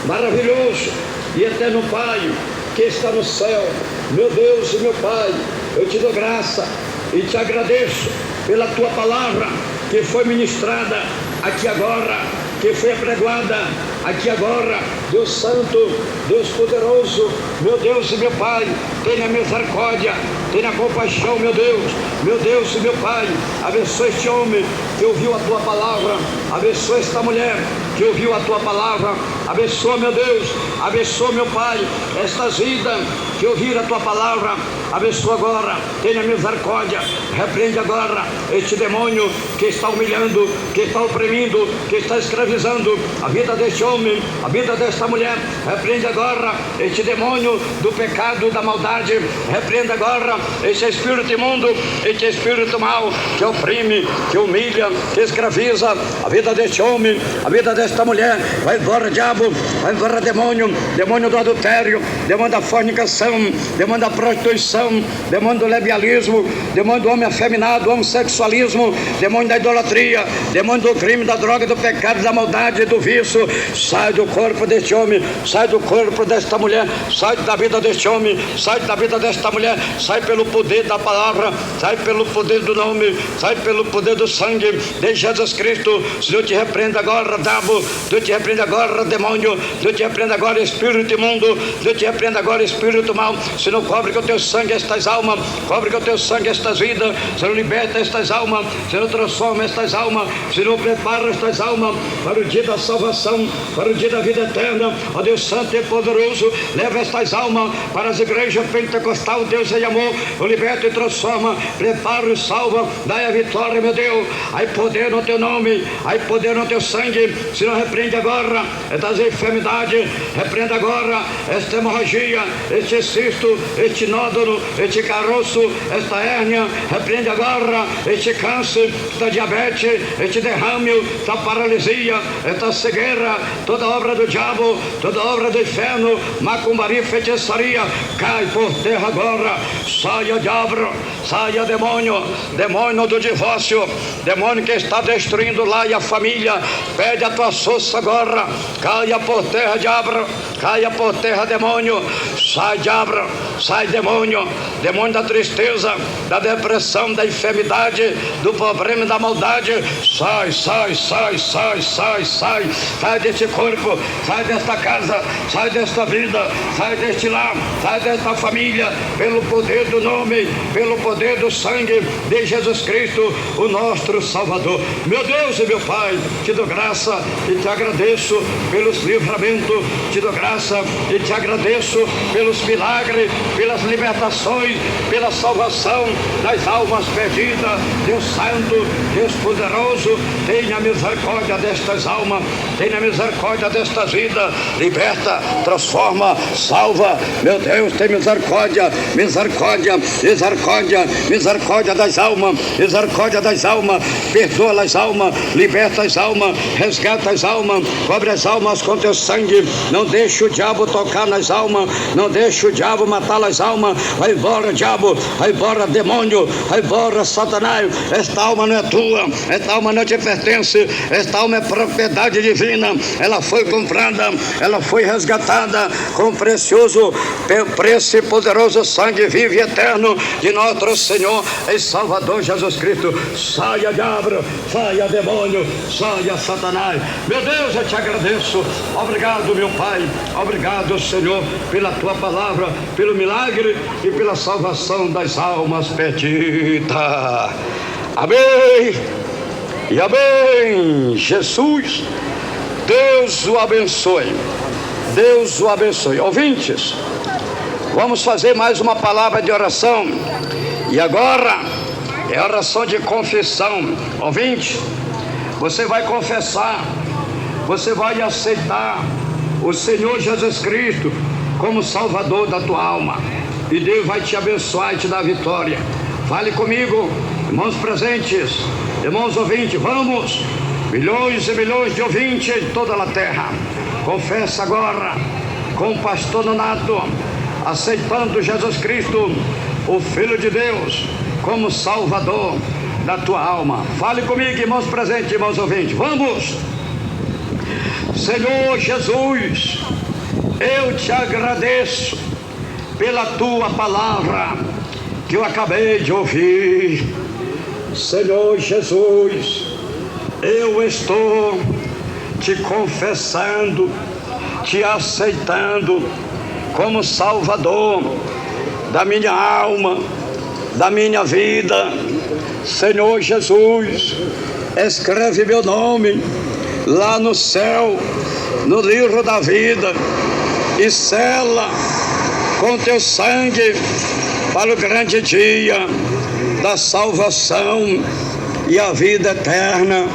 maravilhoso e eterno Pai, que está no céu, meu Deus e meu Pai, eu te dou graça e te agradeço pela tua palavra que foi ministrada aqui agora, que foi apregoada aqui agora. Deus Santo, Deus Poderoso, meu Deus e meu Pai, tenha misericórdia, tenha compaixão, meu Deus e meu Pai. Abençoe este homem que ouviu a tua palavra, abençoe esta mulher que ouviu a tua palavra, abençoa, meu Deus, abençoa, meu Pai, estas vidas que ouvir a tua palavra, abençoa agora, tenha misericórdia, repreende agora este demônio que está humilhando, que está oprimindo, que está escravizando a vida deste homem, a vida desta mulher. Repreende agora este demônio do pecado, da maldade. Repreende agora este espírito imundo, este espírito mau que oprime, que humilha, que escraviza a vida deste homem, a vida desta mulher. Vai embora, diabo, vai embora, demônio, demônio do adultério, demônio da fornicação, demônio da prostituição, demônio do levialismo, demônio do homem afeminado, homossexualismo, demônio da idolatria, demônio do crime, da droga, do pecado, da maldade, do vício. Sai do corpo deste homem, sai do corpo desta mulher, sai da vida deste homem, sai da vida desta mulher, sai pelo poder da palavra, sai pelo poder do nome, sai pelo poder do sangue de Jesus Cristo. Deus te repreende agora, diabo, Deus te repreende agora, demônio, Deus te repreende agora, espírito imundo, Deus te repreende agora, espírito mau. Se não cobre com o teu sangue estas almas, cobre com o teu sangue estas vidas, se não liberta estas almas, se não transforma estas almas, se não prepara estas almas para o dia da salvação, para o dia da vida eterna. Ó Deus Santo e poderoso, leva estas almas para as igrejas pentecostal, Deus é amor, o liberta e transforma, prepara e salva, dai a vitória, meu Deus. Aí poder no teu nome, aí poder no teu sangue. Se não repreende agora estas enfermidades, repreende agora esta hemorragia, este cisto, este nódulo, este caroço, esta hérnia. Repreende agora este câncer, esta diabetes, este derrame, esta paralisia, esta cegueira, toda obra do diabo, toda obra do inferno, macumbaria, feitiçaria, cai por terra agora. Saia, diabo, saia, demônio, demônio do divórcio, demônio que está destruindo lá e a família. Pede a tua força agora, caia por terra, diabo, caia por terra, demônio. Sai, diabo, sai, demônio, demônio da tristeza, da depressão, da enfermidade, do problema, da maldade. Sai, sai, sai, sai, sai, sai, sai deste corpo, sai desta casa, sai desta vida, sai deste lar, sai desta família, pelo poder do nome, pelo poder do sangue de Jesus Cristo, o nosso Salvador. Meu Deus e meu Pai, te dou graça e te agradeço pelos livramentos, te dou graça e te agradeço pelos milagres, pelas libertações, pela salvação das almas perdidas. Deus Santo, Deus poderoso, tenha misericórdia destas almas, tenha misericórdia destas vidas, liberta, transforma, salva. Meu Deus, tem misericórdia, misericórdia, misericórdia, misericórdia das almas, misericórdia das almas, perdoa as almas, liberta as almas, resgata as almas, cobre as almas com teu sangue. Não deixe o diabo tocar nas almas, não deixe o diabo matar as almas. Vai embora, diabo, vai embora, demônio, vai embora, Satanás. Esta alma não é tua, esta alma não te pertence, esta alma é propriedade divina. Ela foi comprada, ela foi resgatada com o precioso preço e poderoso sangue vivo e eterno de nosso Senhor e Salvador Jesus Cristo. Saia, diabo, saia, demônio, saia, Satanás. Meu Deus, eu te agradeço. Obrigado, meu Pai, obrigado, Senhor, pela tua palavra, pelo milagre e pela salvação das almas perdidas. Amém e amém. Jesus, Deus o abençoe, Deus o abençoe. Ouvintes, vamos fazer mais uma palavra de oração, e agora é oração de confissão. Ouvinte, você vai confessar, você vai aceitar o Senhor Jesus Cristo como Salvador da tua alma, e Deus vai te abençoar e te dar vitória. Fale comigo, irmãos presentes, irmãos ouvintes, vamos, milhões e milhões de ouvintes em toda a terra. Confessa agora com o pastor Nonato, aceitando Jesus Cristo, o Filho de Deus, como Salvador da tua alma. Fale comigo, irmãos presentes, irmãos ouvintes, vamos. Senhor Jesus, eu te agradeço pela tua palavra que eu acabei de ouvir. Senhor Jesus, eu estou te confessando, te aceitando como Salvador da minha alma, da minha vida. Senhor Jesus, escreve meu nome lá no céu, no livro da vida, e sela com teu sangue para o grande dia da salvação e a vida eterna.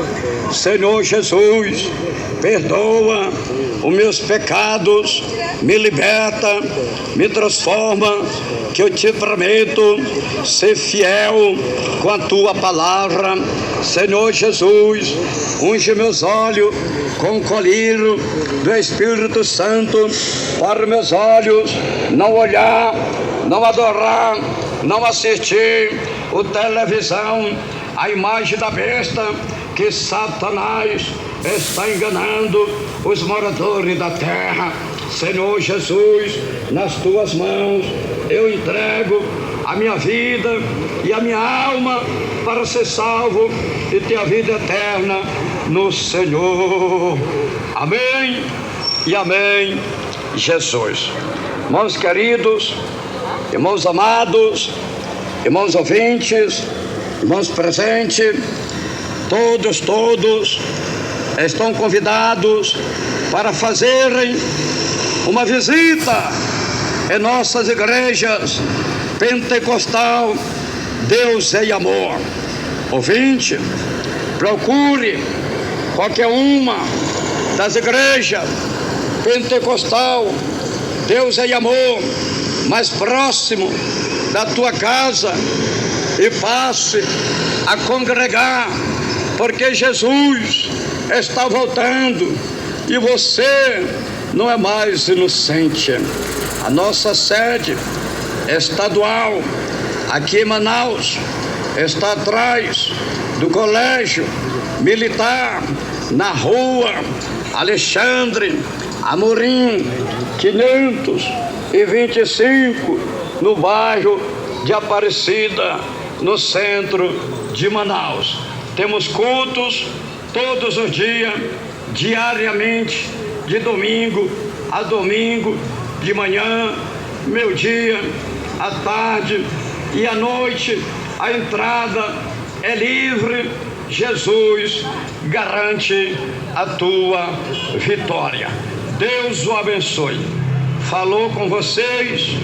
Senhor Jesus, perdoa os meus pecados, me liberta, me transforma, que eu te prometo ser fiel com a tua palavra. Senhor Jesus, unge meus olhos com o colírio do Espírito Santo, para meus olhos não olhar, não adorar, não assistir o televisão, a imagem da besta, que Satanás está enganando os moradores da terra. Senhor Jesus, nas tuas mãos eu entrego a minha vida e a minha alma para ser salvo e ter a vida eterna no Senhor. Amém e amém, Jesus. Irmãos queridos, irmãos amados, irmãos ouvintes, irmãos presentes, todos estão convidados para fazerem uma visita em nossas igrejas pentecostal Deus é Amor. Ouvinte, procure qualquer uma das igrejas pentecostal Deus é Amor mais próximo da tua casa e passe a congregar, porque Jesus está voltando e você não é mais inocente. A nossa sede estadual aqui em Manaus está atrás do colégio militar, na rua Alexandre Amorim 525, no bairro de Aparecida, no centro de Manaus. Temos cultos todos os dias, diariamente, de domingo a domingo, de manhã, meio-dia, à tarde e à noite. A entrada é livre. Jesus garante a tua vitória. Deus o abençoe. Falou com vocês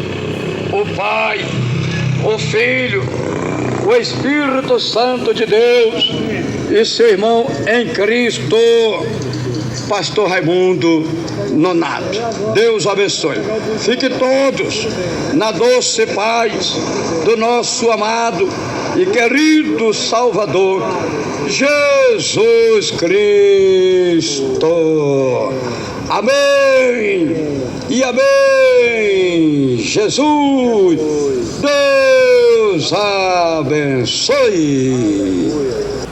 o Pai, o Filho, o Espírito Santo de Deus e seu irmão em Cristo, Pastor Raimundo Nonato. Deus abençoe. Fique todos na doce paz do nosso amado e querido Salvador, Jesus Cristo. Amém e amém. Jesus, Deus abençoe.